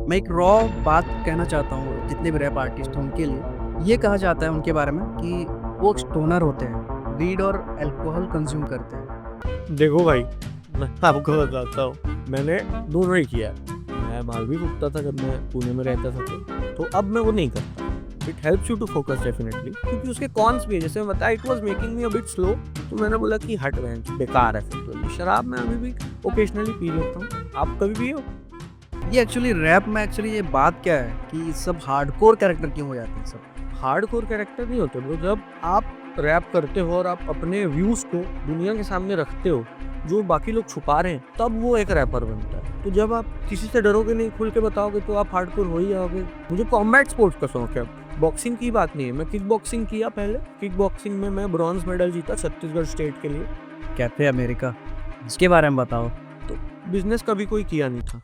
मैं एक रॉ बात कहना चाहता हूँ जितने भी रैप आर्टिस्ट हैं उनके लिए। ये कहा जाता है उनके बारे में कि वो स्टोनर होते हैं, वीड और अल्कोहल कंज्यूम करते हैं। देखो भाई, मैं आपको बताता हूँ, मैंने दोनों ही किया है। मैं माल भी फूकता था जब मैं पुणे में रहता था तो अब मैं वो नहीं करता। It helps you to focus definitely, क्योंकि उसके कॉन्स भी है। जैसे मैं बताया, it was making me a bit slow, तो मैंने बोला कि हट रहे बेकार है। फिर तो शराब मैं अभी भी ओकेजनली पी लेता हूँ। आप कभी पिए हो? ये एक्चुअली रैप में एक्चुअली ये बात क्या है कि सब हार्डकोर कैरेक्टर क्यों हो जाते हैं सब। हार्डकोर कैरेक्टर नहीं होते ब्रो। जब आप रैप करते हो और आप अपने व्यूज को दुनिया के सामने रखते हो जो बाकी लोग छुपा रहे हैं, तब वो एक रैपर बनता है। तो जब आप किसी से डरोगे नहीं, खुल के बताओगे, तो आप हार्डकोर हो ही जाओगे। मुझे कॉम्बैट स्पोर्ट्स का शौक है। बॉक्सिंग की बात नहीं है, मैं किक बॉक्सिंग किया पहले। किक बॉक्सिंग में मैं ब्रॉन्ज मेडल जीता छत्तीसगढ़ स्टेट के लिए। कैफे अमेरिका, इसके बारे में बताओ। तो बिजनेस कभी कोई किया नहीं था।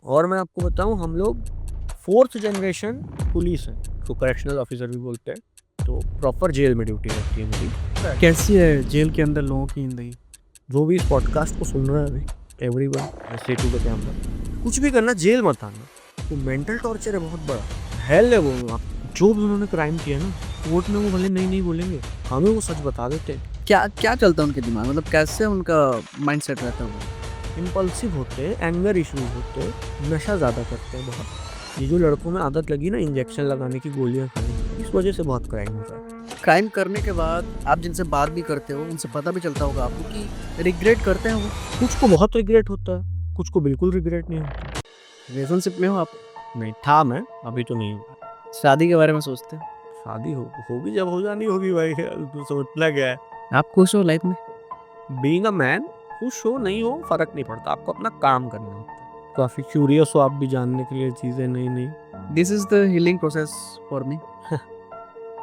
और मैं आपको बताऊं, हम लोग फोर्थ जनरेशन पुलिस है, तो करेक्शनल ऑफिसर भी बोलते हैं। तो प्रॉपर जेल में ड्यूटी रहती है मेरी। कैसी है जेल के अंदर लोगों की जिंदगी? जो भी इस पॉडकास्ट को सुन रहा है अभी, एवरीवन, आई से टू द कैमरा, कुछ भी करना, जेल मत आना। तो मेंटल टॉर्चर है बहुत बड़ा। हेल है वो। आप जो भी उन्होंने क्राइम किया ना, कोर्ट में वो भले नहीं बोलेंगे, हमें वो सच बता देते हैं। क्या क्या चलता है उनके दिमाग, मतलब कैसे उनका माइंडसेट रहता है वो? इम्पल्सिव होते हैं, एंगर इश्यूज होते हैं, नशा ज़्यादा करते हैं बहुत। ये जो लड़कों में आदत लगी ना इंजेक्शन लगाने की, गोलियां खाने की, इस वजह से बहुत क्राइम होता है। क्राइम करने के बाद आप जिनसे बात भी करते हो उनसे पता भी चलता होगा आपको कि रिग्रेट करते हैं वो। कुछ को बहुत रिग्रेट होता है, कुछ को बिल्कुल रिग्रेट नहीं होता। रिलेशनशिप में हो आप? नहीं था मैं, अभी तो नहीं हूँ। शादी के बारे में सोचते हैं? शादी होगी जब हो जानी होगी भाई। तो सोचना क्या है। आप खुश हो लाइफ में? बीइंग अ मैन, खुश हो नहीं हो फर्क नहीं पड़ता, आपको अपना काम करना होता है। काफी क्यूरियस हो आप भी जानने के लिए चीजें नई नई। This is the healing process for me.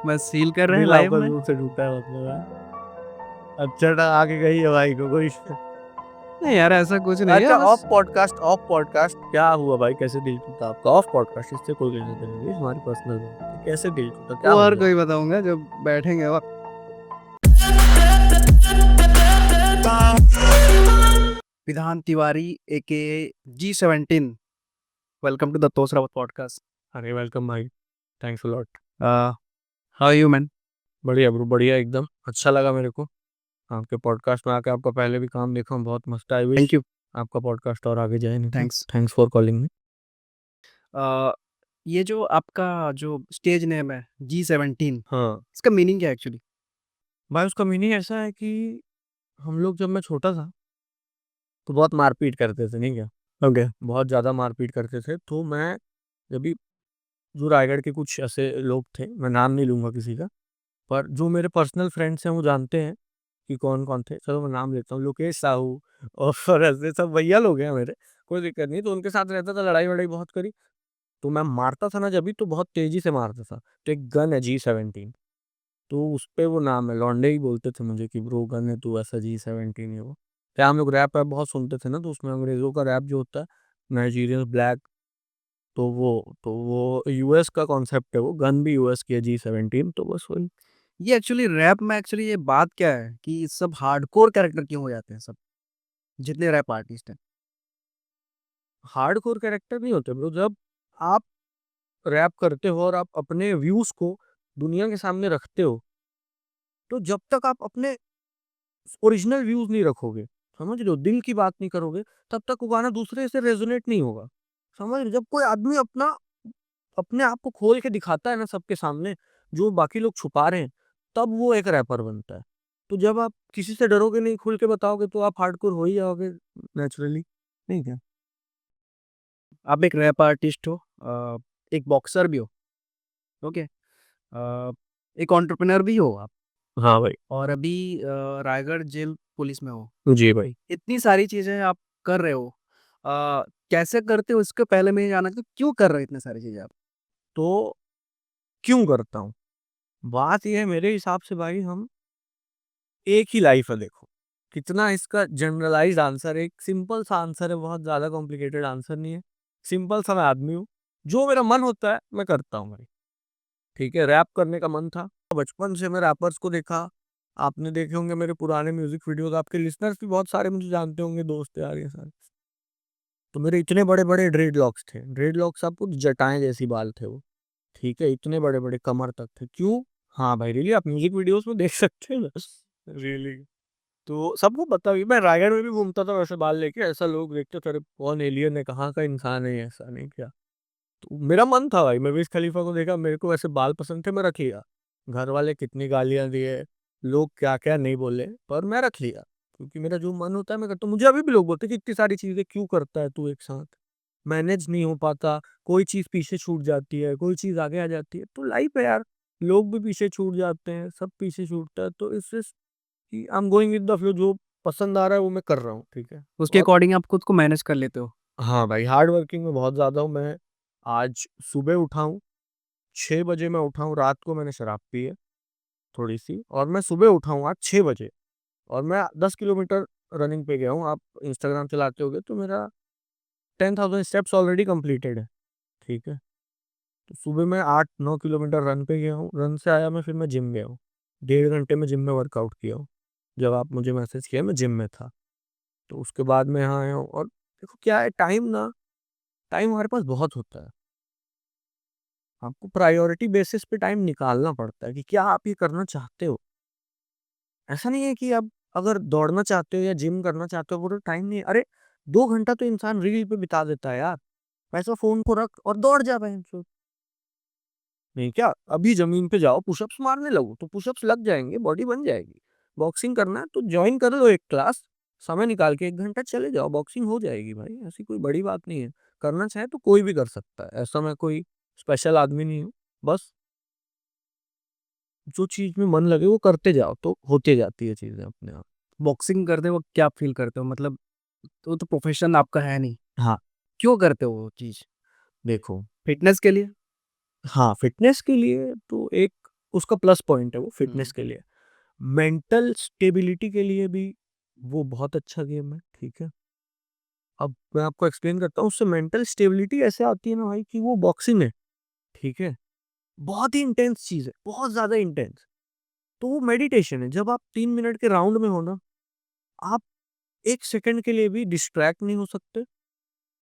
बस हील कर रहे हैं दिल लाइफ आपका में। दूर से टूटा है मतलब है। अच्छा आगे गई है भाई को कोई। नहीं यार, ऐसा कुछ नहीं है अच्छा, बस। ऑफ पॉडकास्ट क्या हुआ भाई? कैसे दिल टूटा आपका ऑफ पॉडकास्ट? इससे कोई लेना देना नहीं, हमारी पर्सनल बात है। कैसे दिल टूटा, क्या वो हो हर गया? कोई बताऊंगा जब बैठेंगे वक्त। Vidhan Tiwari AK G17, welcome to the तोसरा पॉडकास्ट। अरे वेलकम भाई, thanks a lot. How are you man? बढ़िया ब्रो, बढ़िया एकदम। अच्छा लगा मेरे को आपके पॉडकास्ट में आके। आपका पहले भी काम देखा हूँ, बहुत मस्त। आई थैंक विश यू। आपका पॉडकास्ट और आगे जाए। नहीं तो thanks. Thanks for calling me. ये जो आपका जो स्टेज नेम है G17, हाँ इसका मीनिंग क्या है एक्चुअली? भाई, उसका मीनिंग ऐसा है कि हम लोग, जब मैं छोटा था तो बहुत मारपीट करते थे, नहीं क्या? ओके। बहुत ज़्यादा मारपीट करते थे। तो मैं, जब भी, जो रायगढ़ के कुछ ऐसे लोग थे, मैं नाम नहीं लूंगा किसी का, पर जो मेरे पर्सनल फ्रेंड्स हैं वो जानते हैं कि कौन कौन थे। चलो मैं नाम लेता हूँ, लोकेश साहू और ऐसे सब भैया लोग हैं मेरे, कोई दिक्कत नहीं। तो उनके साथ रहता था, लड़ाई वड़ाई बहुत करी। तो मैं मारता था ना जब भी, तो बहुत तेजी से मारता था। तो एक गन है G17, तो उस पे वो नाम है। लौंडे ही बोलते थे मुझे कि ब्रो गन है तू, ऐसा G17 है वो। क्या हम लोग रैप बहुत सुनते थे ना, तो उसमें अंग्रेजों का रैप जो होता है, नाइजीरियन ब्लैक, तो वो यूएस का कॉन्सेप्ट है। वो गन भी यूएस की है G17, तो बस वही। ये एक्चुअली रैप में एक्चुअली ये बात क्या है कि सब हार्डकोर कैरेक्टर क्यों हो जाते हैं सब, जितने रैप आर्टिस्ट हैं? हार्डकोर कैरेक्टर नहीं होते ब्रो। जब आप रैप करते हो और आप अपने व्यूज को दुनिया के सामने रखते हो, तो जब तक आप अपने ओरिजिनल व्यूज नहीं रखोगे, समझ रहे हो, दिल की बात नहीं करोगे, तब तक वो गाना दूसरे से रेजोनेट नहीं होगा। समझ रहे हो? जब कोई आदमी अपने आप को खोल के दिखाता है ना सबके सामने, जो बाकी लोग छुपा रहे हैं, तब वो एक रैपर बनता है। तो जब आप किसी से डरोगे नहीं, खुल के बताओगे, तो आप हार्डकोर हो ही जाओगे नेचुरली, नहीं क्या? आप एक रैप आर्टिस्ट हो, एक बॉक्सर भी हो, ओके, एक एंटरप्रेन्योर भी हो आप, हाँ भाई। और अभी रायगढ़ जेल पुलिस में हो। जी भाई। इतनी सारी चीजें आप कर रहे हो, कैसे करते हो इसके पहले मैं ये जानना चाहता हूँ, क्यों कर रहे हो इतनी सारी चीजें आप? तो क्यों करता हूँ? बात यह है मेरे हिसाब से भाई, हम एक ही लाइफ है, देखो कितना इसका जनरलाइज्ड आंसर है। एक सिंपल सा आंसर है, बहुत ज्यादा कॉम्प्लिकेटेड आंसर नहीं है। सिंपल सा, मैं आदमी हूँ, जो मेरा मन होता है मैं करता हूँ भाई। ठीक है, रैप करने का मन था, बचपन से मैं रैपर्स को देखा। आपने देखे होंगे मेरे पुराने म्यूजिक वीडियोस, आपके लिसनर्स भी बहुत सारे मुझे जानते होंगे, दोस्त यार ये सारे। तो मेरे इतने बड़े-बड़े ड्रेडलॉक्स थे। ड्रेडलॉक्स आपको जटाएँ जैसी बाल थे वो, ठीक है? इतने बड़े-बड़े कमर तक थे। क्यों? हाँ भाई, रियली आप म्यूज़िक वीडियोज़ में देख सकते हैं ना। रियली। तो सबको पता भी, मैं रायगढ़ में भी घूमता था वैसे बाल लेके, ऐसा लोग देखते थे, अरे कौन एलियन है, कहाँ का इंसान है ये, ऐसा नहीं क्या। तो मेरा मन था भाई, मैं विज खलीफा को देखा, मेरे को वैसे बाल पसंद थे, मैं रख लिया। घर वाले कितनी गालियाँ दिए, लोग क्या-क्या नहीं बोले, पर मैं रख लिया। क्योंकि मेरा जो मन होता है मैं करता हूँ। मुझे अभी भी लोग बोलते हैं कि इतनी सारी चीज़ें क्यों करता है तू एक साथ? मैनेज नहीं हो पाता, कोई चीज़ पीछे छूट जाती है, कोई चीज़ आगे आ जाती है। तो लाइफ है यार, लोग भी पीछे छूट जाते हैं, सब पीछे छूटता है, तो इट्स जस्ट कि I am going with the flow, जो पसंद आ रहा है वो मैं कर रहा हूँ, ठीक है? उसके और अकॉर्डिंग आप खुद को मैनेज कर लेते हो। हाँ भाई, हार्ड वर्किंग में बहुत ज़्यादा हूँ मैं। आज सुबह उठा हूँ, 6 बजे मैं उठा हूँ, रात को मैंने शराब पी है थोड़ी-सी, और मैं सुबह उठा हूँ आज 6 बजे, और मैं 10 किलोमीटर रनिंग पे गया हूँ। आप इंस्टाग्राम चलाते होगे तो मेरा 10,000 स्टेप्स ऑलरेडी कंप्लीटेड है, ठीक है? तो सुबह मैं 8-9 किलोमीटर रन पे गया हूँ, रन से आया मैं, फिर मैं जिम गया हूँ। 1.5 घंटे में जिम में वर्कआउट किया हूँ। जब आप मुझे मैसेज किया मैं जिम में था। तो उसके बाद मैं यहाँ आया हूँ, और देखो क्या है, टाइम हमारे पास बहुत होता है। आपको प्रायोरिटी बेसिस पे टाइम निकालना पड़ता है कि क्या आप ये करना चाहते हो। ऐसा नहीं है कि आप अगर दौड़ना चाहते हो या जिम करना चाहते हो, वो तो टाइम नहीं है। अरे 2 घंटा तो इंसान रील पे बिता देता है यार। वैसा फ़ोन को रख और दौड़ जा बहनचोद। नहीं क्या? अभी ज़मीन पे जाओ, पुशअप्स मारने लगो, तो पुशअप्स लग जाएँगे, बॉडी बन जाएगी। बॉक्सिंग करना है तो जॉइन कर लो एक क्लास, समय निकाल के 1 घंटा चले जाओ, बॉक्सिंग हो जाएगी भाई, ऐसी कोई बड़ी बात नहीं है। करना चाहे तो कोई भी कर सकता है, ऐसा मैं कोई स्पेशल आदमी नहीं हूँ। बस जो चीज़ में मन लगे वो करते जाओ, तो होते जाती है चीज़ें अपने आप। बॉक्सिंग करते वक़्त क्या फ़ील करते हो? मतलब वो तो प्रोफ़ेशन आपका है नहीं। हाँ, क्यों करते हो वो चीज़? देखो, फ़िटनेस के लिए? हाँ, फ़िटनेस के लिए तो एक उसका प्लस पॉइंट है वो फ़िटनेस हुँ। के लिए। मेंटल स्टेबिलिटी के लिए भी वो बहुत अच्छा गेम है, ठीक है? अब मैं आपको एक्सप्लेन करता हूँ, उससे मेंटल स्टेबिलिटी ऐसे आती है ना भाई कि वो बॉक्सिंग है, ठीक है? बहुत ही इंटेंस चीज़ है, बहुत ज़्यादा इंटेंस। तो वो मेडिटेशन है, जब आप 3 मिनट के राउंड में हो ना, आप 1 सेकंड के लिए भी डिस्ट्रैक्ट नहीं हो सकते,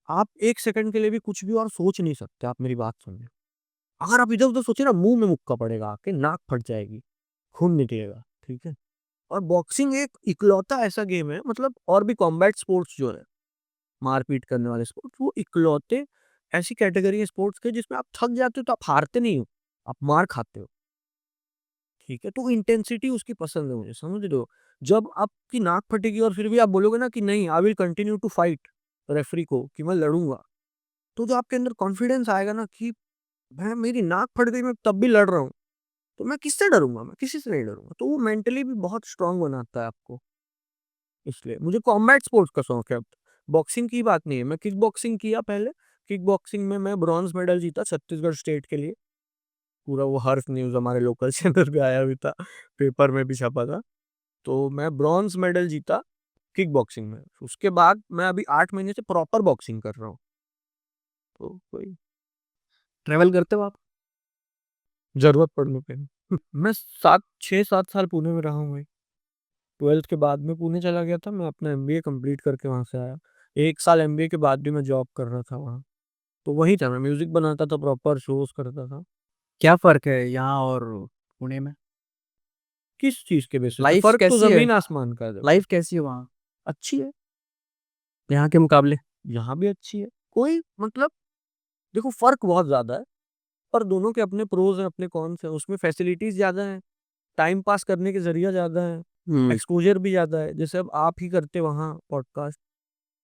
आप 1 सेकंड के लिए भी कुछ भी और सोच नहीं सकते, आप मेरी बात सुनिए। अगर आप इधर-उधर सोचिए ना, मुँह में मुक्का पड़ेगा आपके, नाक फट जाएगी, खून निकलेगा, ठीक है? और बॉक्सिंग एक इकलौता ऐसा गेम है, मतलब और भी कॉम्बैट स्पोर्ट्स जो है, मारपीट करने वाले स्पोर्ट्स, वो इकलौते ऐसी कैटेगरी है स्पोर्ट्स के जिसमें आप थक जाते हो तो आप हारते नहीं हो, आप मार खाते हो, ठीक है? तो इंटेंसिटी उसकी पसंद है मुझे, समझ रहे हो? जब आपकी नाक फटेगी और फिर भी आप बोलोगे ना कि नहीं, I will continue to fight referee को, कि मैं लड़ूँगा, तो जो आपके अंदर कॉन्फिडेंस आएगा ना कि मैं, मेरी नाक फट गई, मैं तब भी लड़ रहा हूँ, तो मैं किससे डरूँगा? मैं किसी से नहीं डरूँगा। तो वो मेंटली भी बहुत स्ट्रॉन्ग बनाता है आपको। इसलिए मुझे कॉम्बैट स्पोर्ट्स का शौक है अब। बॉक्सिंग की बात नहीं है, मैं किक बॉक्सिंग किया पहले, किक बॉक्सिंग में मैं ब्रॉन्ज़ मेडल जीता छत्तीसगढ़ स्टेट के लिए। पूरा वो हर्ष न्यूज़ हमारे लोकल चैनल पे आया भी था, पेपर में भी छपा था। तो मैं ब्रॉन्ज़ मेडल जीता किक बॉक्सिंग में। उसके बाद मैं अभी 8 महीने से प्रॉपर बॉक्सिंग कर रहा हूँ। तो कोई ट्रैवल करते हो आप? ज़रूरत पड़ने पे। मैं 7 6-7 साल पुणे में रहा हूँ भाई। 12th के बाद में पुणे चला गया था, मैं अपना एमबीए कंप्लीट करके वहाँ से आया। 1 साल एमबीए के बाद भी मैं जॉब कर रहा था वहाँ। तो वहीं था, मैं म्यूज़िक बनाता था, प्रॉपर शोज़ करता था। क्या फ़र्क है यहाँ और पुणे में? किस चीज़ के बेसिस पे? लाइफ़ फ़र्क तो कैसी है? ज़मीन-आसमान का है देखो। लाइफ़ कैसी है वहाँ, अच्छी है, यहाँ के मुकाबले? यहाँ भी अच्छी है। कोई मतलब देखो फ़र्क बहुत ज़्यादा है, पर दोनों के अपने प्रोज़ हैं, अपने कॉन्स हैं। उसमें फैसिलिटीज़ ज़्यादा हैं, टाइम पास करने के ज़रिया ज़्यादा है, हुँ। एक्सपोज़र भी ज़्यादा है। जैसे अब आप ही करते वहाँ पॉडकास्ट,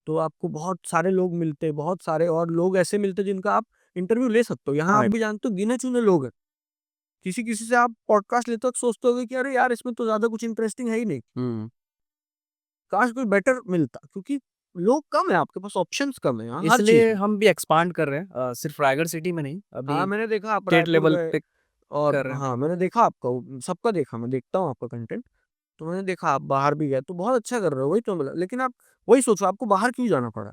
तो आपको बहुत सारे लोग मिलते, बहुत सारे और लोग ऐसे मिलते जिनका आप इंटरव्यू ले सकते हो। यहाँ आप राइट। भी जानते हो गिने-चुने लोग हैं। किसी-किसी से आप पॉडकास्ट लेते वक़्त सोचते होगे कि अरे यार! इसमें तो ज़्यादा कुछ इंटरेस्टिंग है ही नहीं। हुँ। काश कोई बेटर मिलता, क्योंकि लोग कम हैं, आपके पास ऑप्शंस कम हैं यहाँ हर चीज़ इसलिए में। हम भी एक्सपांड कर रहे हैं सिर्फ़ रायगढ़ सिटी में नहीं, अभी हाँ, मैंने देखा आप स्टेट रायपुर लेवल गए, पे और कर रहे हैं। हाँ, मैंने देखा आपका सबका देखा, मैं देखता हूँ आपका कंटेंट। तो मैंने देखा आप बाहर भी गए, तो बहुत अच्छा कर रहे हो, वही तो बोला। लेकिन आप वही सोचो, आपको बाहर क्यों जाना पड़ा?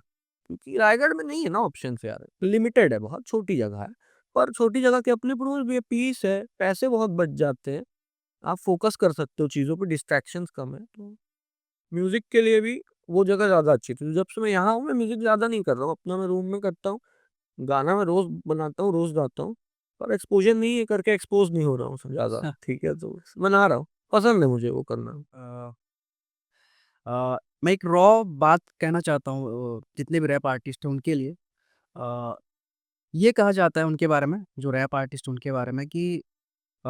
क्योंकि रायगढ़ में नहीं है ना ऑप्शंस यार, लिमिटेड है, बहुत छोटी जगह है। पर छोटी जगह के अपने प्रोस भी है, पीस है, पैसे बहुत बच जाते हैं। आप फ़ोकस कर सकते हो चीज़ों पे, डिस्ट्रैक्शंस कम है। तो म्यूज़िक के लिए भी वो जगह ज़्यादा अच्छी थी। जब से मैं यहाँ हूँ, मैं म्यूज़िक ज़्यादा नहीं कर रहा हूँ, अपना मैं रूम में करता हूँ। गाना मैं रोज़ बनाता हूँ, रोज़ गाता हूँ, पर एक्सपोज़र नहीं है करके एक्सपोज़ नहीं हो रहा हूँ ज़्यादा, हाँ। ठीक है? तो बना रहा हूँ, पसंद है मुझे वो करना। अ मैं एक रॉ बात कहना चाहता हूँ जितने भी रैप आर्टिस्ट हैं उनके लिए। अ, ये कहा जाता है उनके बारे में, जो रैप आर्टिस्ट उनके बारे में कि अ,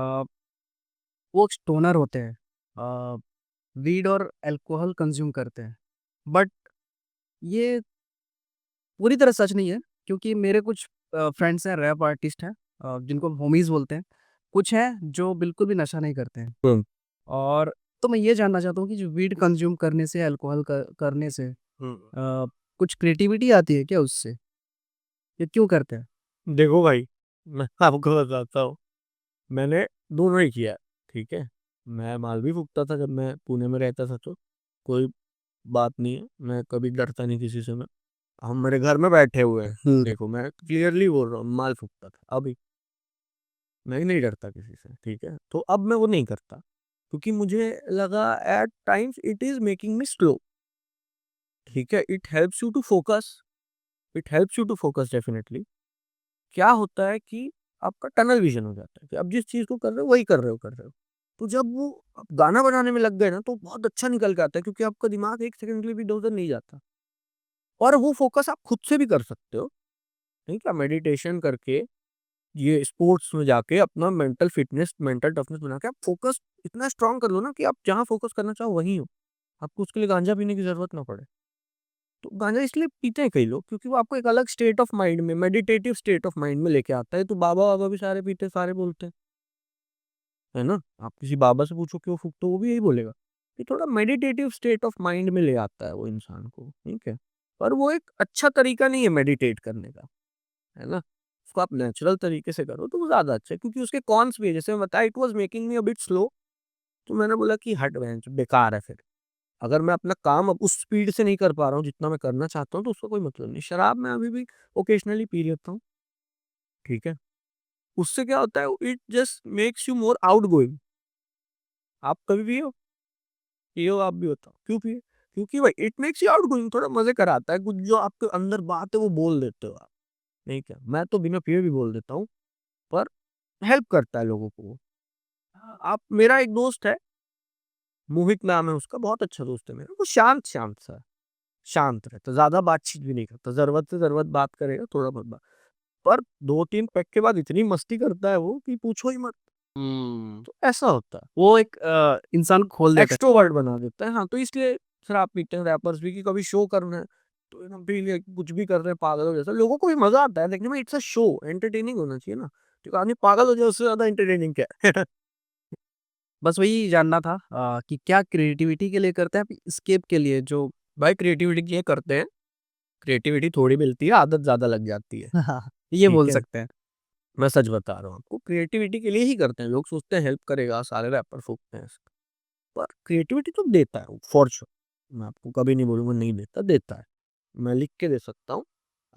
वो एक स्टोनर होते हैं। वीड और अल्कोहल कंज़्यूम करते हैं। बट ये पूरी तरह सच नहीं है क्योंकि मेरे कुछ फ्रेंड्स हैं रैप आर्टिस्ट हैं जिनको होमीज़ बोलते हैं। कुछ हैं जो बिल्कुल भी नशा नहीं करते हैं। हुँ, और तो मैं ये जानना चाहता हूँ कि जो वीड कंज़्यूम करने से, अल्कोहल करने से हुँ। कुछ क्रिएटिविटी आती है क्या उससे? ये क्यों करते हैं? देखो भाई, मैं आपको बताता हूँ, मैंने दोनों ही किया है, ठीक है? मैं माल भी फूँकता था जब मैं पुणे में रहता था तो, कोई बात नहीं है, मैं कभी डरता नहीं किसी से मैं। हम मेरे घर में बैठे हुए हैं, देखो मैं क्लियरली बोल रहा हूँ, माल फूँकता था, अभी मैं नहीं डरता किसी से, ठीक है? तो अब मैं वो नहीं करता, क्योंकि मुझे लगा at times it is making me slow, ठीक है? It helps you to focus definitely. क्या होता है कि आपका टनल विज़न हो जाता है कि अब जिस चीज़ को कर रहे हो वही कर रहे हो। तो जब वो आप गाना बनाने में लग गए ना तो बहुत अच्छा निकल के आता है क्योंकि आपका दिमाग 1 सेकंड के लिए भी इधर-उधर नहीं जाता। और वो फ़ोकस आप खुद से भी कर सकते हो, ठीक है? मेडिटेशन करके, ये स्पोर्ट्स में जाके अपना मेंटल फिटनेस, मेंटल टफनेस बना के आप फ़ोकस इतना स्ट्रॉन्ग कर लो ना कि आप जहाँ फ़ोकस करना चाहो वहीं हो। आपको उसके लिए गांजा पीने की ज़रूरत ना पड़े। तो गांजा इसलिए पीते हैं कई लोग क्योंकि वो आपको एक अलग स्टेट ऑफ माइंड में, मेडिटेटिव स्टेट ऑफ माइंड में लेके आता है। तो बाबा-वाबा भी सारे पीते हैं, सारे बोलते हैं। है ना? आप किसी बाबा से पूछो क्यों फूँकते हो, वो भी यही बोलेगा कि थोड़ा मेडिटेटिव स्टेट ऑफ माइंड में ले आता है वो इंसान को, ठीक है? पर वो एक अच्छा तरीका नहीं है मेडिटेट करने का, है ना? उसको आप नेचुरल तरीके से करो तो वो ज़्यादा अच्छा है क्योंकि उसके कॉन्स भी है। जैसे मैं बताया it was making me a bit slow, तो मैंने बोला कि हट भैंस बेकार है फिर। अगर मैं अपना काम अब उस स्पीड से नहीं कर पा रहा हूँ जितना मैं करना चाहता हूँ तो उसका कोई मतलब नहीं। शराब मैं अभी भी ओकेजनली पी लेता हूँ, ठीक है? उससे क्या होता है it just makes you more outgoing. आप कभी पिए हो? पिए हो आप भी बताओ, क्यों पिए? क्योंकि भाई इट मेक्स यू आउटगोइंग, थोड़ा मज़े कराता है, कुछ जो आपके अंदर बात है वो बोल देते हो आप, ठीक है? मैं तो बिना पिए भी बोल देता हूँ, पर हेल्प करता है लोगों को वो। आप मेरा एक दोस्त है, मोहित नाम है उसका, बहुत अच्छा दोस्त है मेरा, वो शांत-शांत सा है, शांत रहता है, ज़्यादा बातचीत भी नहीं करता, ज़रूरत से ज़रूरत बात करेगा, थोड़ा बहुत बात। पर 2-3 पैग के बाद इतनी मस्ती करता है वो कि पूछो ही मत। हुँ। तो ऐसा होता है। वो एक इंसान को खोल देता है। एक्स्ट्रोवर्ट बना देता है। हाँ, तो इसलिए शराब पीते हैं रैपर्स भी कि कभी शो करना है, तो एकदम पी लिया, कुछ भी कर रहे हैं पागलों जैसा। लोगों को भी मज़ा आता है देखने में, इट्स अ शो, एंटरटेनिंग होना चाहिए ना। तो आदमी पागल हो जाए उससे ज़्यादा एंटरटेनिंग क्या है? बस वही जानना था कि क्या क्रिएटिविटी के लिए करते हैं, एस्केप के लिए जो भाई क्रिएटिविटी के लिए करते हैं, क्रिएटिविटी थोड़ी मिलती है, आदत ज़्यादा लग जाती है, ये ठीक बोल है? सकते हैं। मैं सच बता रहा हूँ आपको, क्रिएटिविटी के लिए ही करते हैं। लोग सोचते हैं हेल्प करेगा, सारे रैपर फूँकते हैं। पर क्रिएटिविटी तो देता है वो फॉर श्योर। मैं आपको कभी नहीं बोलूँगा नहीं देता, देता है। मैं लिख के दे सकता हूँ,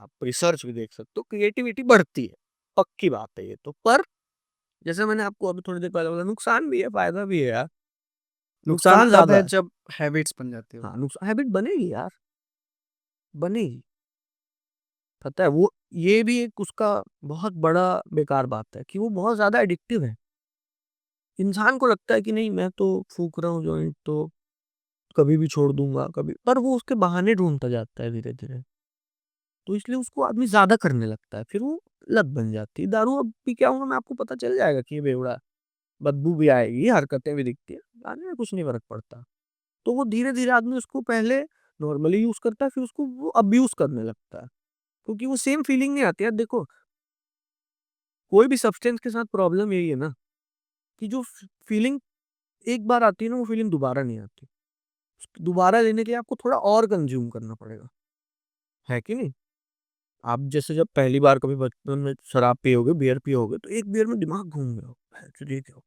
आप रिसर्च भी देख सकते हो, क्रिएटिविटी बढ़ती है, पक्की बात है ये तो। पर जैसे मैंने आपको अभी थोड़ी देर पहले बोला, नुकसान भी है, फ़ायदा भी है यार। नुकसान नुकसान तब ज़्यादा है है। जब हैबिट्स बन जाती हो। हाँ, हैबिट बनेगी यार, बनेगी। पता है वो, ये भी एक उसका बहुत बड़ा बेकार बात है कि वो बहुत ज़्यादा एडिक्टिव है। इंसान को लगता है कि नहीं मैं तो फूँक रहा हूँ जॉइंट तो कभी भी छोड़ दूँगा, कभी, पर वो उसके बहाने ढूँढता जाता है धीरे-धीरे। तो इसलिए उसको आदमी ज़्यादा करने लगता है, फिर वो लत बन जाती है। दारू अब पी के आऊँगा मैं, आपको पता चल जाएगा कि ये बेवड़ा है, बदबू भी आएगी, हरकतें भी दिखती हैं, गाने में कुछ नहीं फ़र्क पड़ता। तो वो धीरे-धीरे आदमी उसको पहले नॉर्मली यूज़ करता है, फिर उसको वो अब्यूज़ करने लगता है, क्योंकि वो सेम फीलिंग नहीं आती है। देखो, कोई भी सब्सटेंस के साथ प्रॉब्लम यही है ना कि जो फीलिंग एक बार आती है ना, वो फीलिंग दोबारा नहीं आती। दोबारा लेने के लिए आपको थोड़ा और कंज़्यूम करना पड़ेगा, है कि नहीं? आप जैसे जब पहली बार कभी बचपन में शराब पियोगे, बियर पियोगे, तो एक बियर में दिमाग घूम गया, भैंचोद ये क्या हो?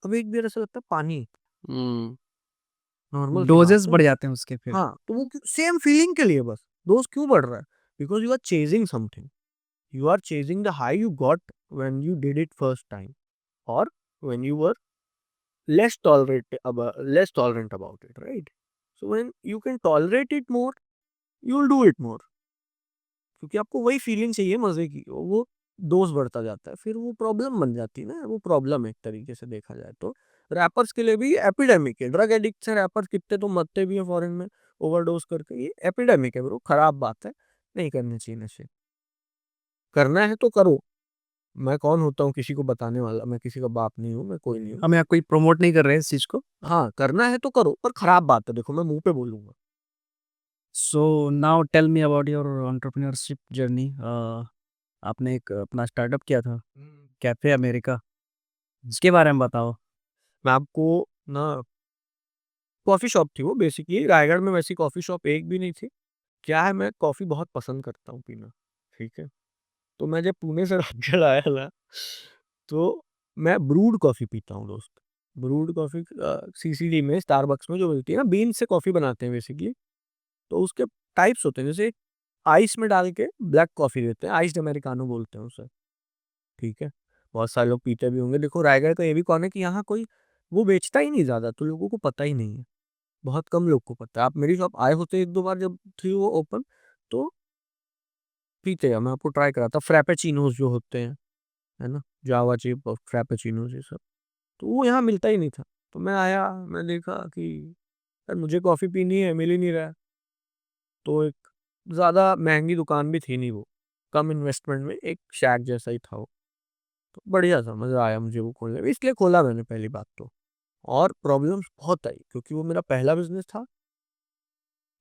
अब एक बियर ऐसा लगता है पानी है, हुँ। नॉर्मल सी बात डोज़ेस है। बढ़ जाते हैं उसके फिर। हाँ, तो वो सेम फीलिंग के लिए बस, डोज़ क्यों बढ़ रहा है? Because you are chasing something, you are chasing the high you got when you did it first time, और when you were less tolerate about it, right? So when you can tolerate it more, you will do it more, क्योंकि आपको वही feeling चाहिए मजे की, वो dose बढ़ता जाता है, फिर वो प्रॉब्लम बन जाती है ना, वो प्रॉब्लम है एक तरीके से देखा जाए तो। रैपर्स के लिए भी एपिडेमिक है, ड्रग एडिक्ट है रैपर्स, कितने तो मरते भी है फॉरेन में ओवरडोज करके, ये एपिडेमिक है ब्रो, खराब बात है, नहीं करनी चाहिए नशे। करना है तो करो, मैं कौन होता हूँ किसी को बताने वाला, मैं किसी का बाप नहीं हूँ, मैं कोई नहीं हूँ। हमें कोई प्रमोट नहीं कर रहे हैं इस चीज़ को। हाँ, करना है तो करो, पर खराब बात है, देखो मैं मुंह पे बोलूंगा। So now tell me about your entrepreneurship journey. आपने एक अपना स्टार्टअप किया था, कैफ़े अमेरिका, इसके बारे में बताओ। मैं आपको ना, कॉफी शॉप थी वो बेसिकली, रायगढ़ में वैसी कॉफी शॉप एक भी नहीं थी। क्या है, मैं कॉफी बहुत पसंद करता हूँ पीना, ठीक है? तो मैं जब पुणे से रायगढ़ आया ना, तो मैं ब्रूड कॉफी पीता हूँ दोस्त। ब्रूड कॉफी सीसीडी में, स्टारबक्स में जो मिलती है ना, बीन से कॉफी बनाते हैं बेसिकली। तो उसके टाइप्स होते हैं, जैसे आइस में डाल के ब्लैक कॉफी देते हैं, आइस्ड अमेरिकानो बोलते हैं उसे, ठीक है? बहुत सारे लोग पीते भी होंगे। देखो रायगढ़ का ये भी कौन है कि यहाँ कोई वो बेचता ही नहीं ज़्यादा, तो लोगों को पता ही नहीं है। बहुत कम लोग को पता है। आप मेरी शॉप आए होते 1-2 बार जब थी वो ओपन, तो पीते हैं, मैं आपको ट्राई कराता। फ्रैपेचिनोज़ जो होते हैं, है ना? जावा चिप और फ्रैपेचिनोज़ ये सब, तो वो यहाँ मिलता ही नहीं था। तो मैं आया, मैंने देखा कि यार मुझे कॉफ़ी पीनी है, मिल ही नहीं रहा है। तो एक ज़्यादा महँगी दुकान भी थी नहीं वो, कम इन्वेस्टमेंट में एक शैक जैसा ही था वो। तो बढ़िया था, मज़ा आया मुझे वो खोलने में, इसलिए खोला मैंने पहली बात तो। और प्रॉब्लम्स बहुत आई क्योंकि वो मेरा पहला बिज़नेस था।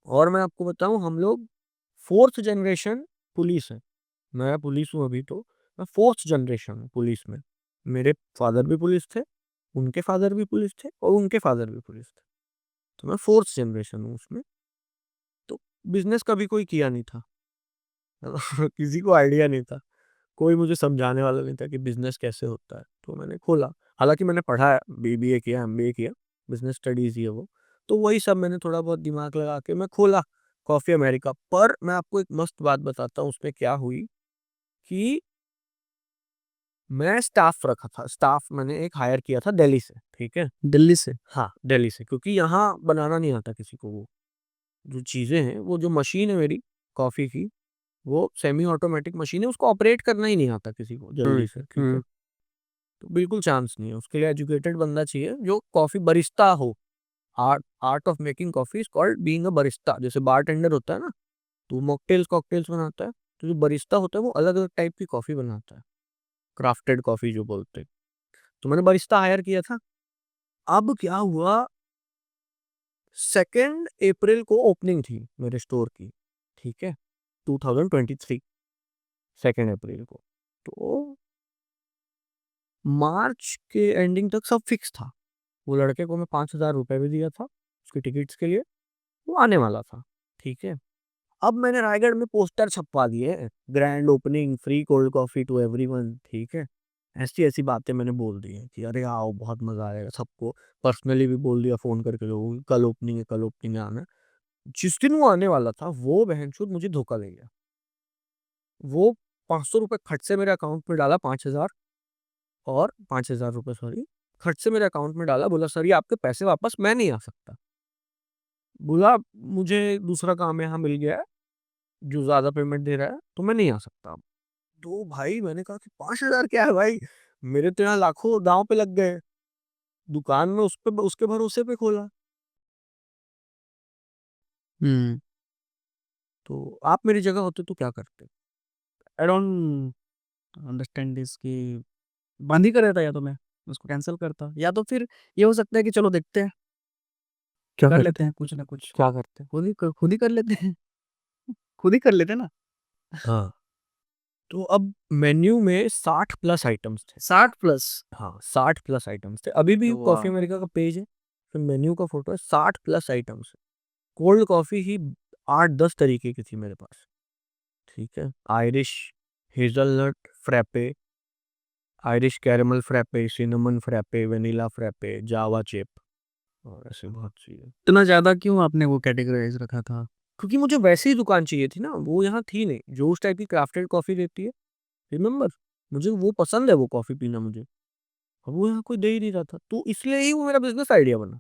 और मैं आपको बताऊँ, हम लोग 4th जनरेशन पुलिस हैं। मैं पुलिस हूँ अभी तो, मैं 4th जनरेशन हूँ पुलिस में। मेरे फादर भी पुलिस थे, उनके फादर भी पुलिस थे और उनके फादर भी पुलिस थे। तो मैं 4th जनरेशन हूँ उसमें। तो बिज़नेस कभी कोई किया नहीं था। किसी को आइडिया नहीं था। कोई मुझे समझाने वाला नहीं था कि बिज़नेस कैसे होता है। तो मैंने खोला। हालाँकि मैंने पढ़ा है, बीबीए किया, एमबीए किया, बिज़नेस स्टडीज़ ही है वो। तो वही सब मैंने थोड़ा बहुत दिमाग लगा के मैं खोला कॉफ़ी अमेरिका। पर मैं आपको एक मस्त बात बताता हूँ उसमें क्या हुई कि मैं स्टाफ रखा था। स्टाफ मैंने एक हायर किया था दिल्ली से, ठीक है? दिल्ली से? हाँ, दिल्ली से, क्योंकि यहाँ बनाना नहीं आता किसी को वो। जो चीज़ें हैं, वो जो मशीन है मेरी कॉफ़ी की, वो सेमी ऑटोमैटिक मशीन है, उसको ऑपरेट करना ही नहीं आता किसी को हुँ, जल्दी से, ठीक है? हुँ। तो बिल्कुल चांस नहीं है, उसके लिए एजुकेटेड बंदा चाहिए जो कॉफ़ी बरिस्टा हो। Art art of making coffee is called being a barista. जैसे बारटेंडर होता है ना, तो वो मॉकटेल्स, कॉकटेल्स बनाता है, तो जो बरिस्टा होता है वो अलग-अलग टाइप की कॉफ़ी बनाता है, क्राफ्टेड कॉफ़ी जो बोलते हैं। तो मैंने बरिस्टा हायर किया था। अब क्या हुआ, 2nd अप्रैल को ओपनिंग थी मेरे स्टोर की, ठीक है? 2023 2nd अप्रैल को। तो मार्च के एंडिंग तक सब फिक्स था। वो लड़के को मैं ₹5000 भी दिया था, उसकी टिकट्स के लिए, वो आने वाला था, ठीक है? अब मैंने रायगढ़ में पोस्टर छपवा दिए हैं, grand opening, free cold coffee to everyone, ठीक है? ऐसी-ऐसी बातें मैंने बोल दी हैं कि अरे आओ, बहुत मज़ा आएगा सबको। पर्सनली भी बोल दिया फ़ोन करके लोगों को, कल ओपनिंग है, आना है। जिस दिन वो आने वाला था, वो बहनचोद मुझे धोखा दे गया। वो ₹500 खट से मेरे अकाउंट में डाला, 5000, और ₹5000 सॉरी, खट से मेरे अकाउंट में डाला, बोला सर ये आपके पैसे वापस, मैं नहीं आ सकता। बोला मुझे दूसरा काम यहाँ मिल गया है, जो ज़्यादा पेमेंट दे रहा है, तो मैं नहीं आ सकता अब। तो भाई मैंने कहा कि 5000 क्या है भाई? मेरे तो यहाँ लाखों दाँव पे लग गए। दुकान में उस पे उसके भरोसे पे खोला। हुँ। तो आप मेरी जगह होते तो क्या करते? आई डोंट अंडरस्टैंड दिस कि बंद ही कर देता, या तो मैं उसको कैंसल करता, या तो फिर ये हो सकता है कि चलो देखते हैं, क्या कर करते? लेते हैं कुछ ना कुछ। क्या करते? खुद ही कर लेते हैं, खुद ही कर लेते हैं ना। हाँ। तो अब मेन्यू में 60 प्लस आइटम्स थे। 60 प्लस? हाँ, 60 प्लस आइटम्स थे। अभी भी कॉफ़ी वाह! अमेरिका का पेज है, फिर मेन्यू का फ़ोटो है, 60 प्लस आइटम्स है। कोल्ड कॉफ़ी ही 8-10 तरीके की थी मेरे पास, ठीक है? Irish, hazelnut frappe, Irish caramel frappe, cinnamon frappe, vanilla frappe, java chip, और ऐसे बहुत चीज़ें। इतना ज़्यादा क्यों आपने वो कैटेगराइज़ रखा था? क्योंकि मुझे वैसे ही दुकान चाहिए थी ना, वो यहाँ थी नहीं, जो उस टाइप की क्राफ्टेड कॉफ़ी देती है, रिमेंबर? मुझे वो पसंद है, वो कॉफ़ी पीना मुझे। अब वो यहाँ कोई दे ही नहीं रहा था, तो इसलिए ही वो मेरा बिज़नेस आइडिया बना,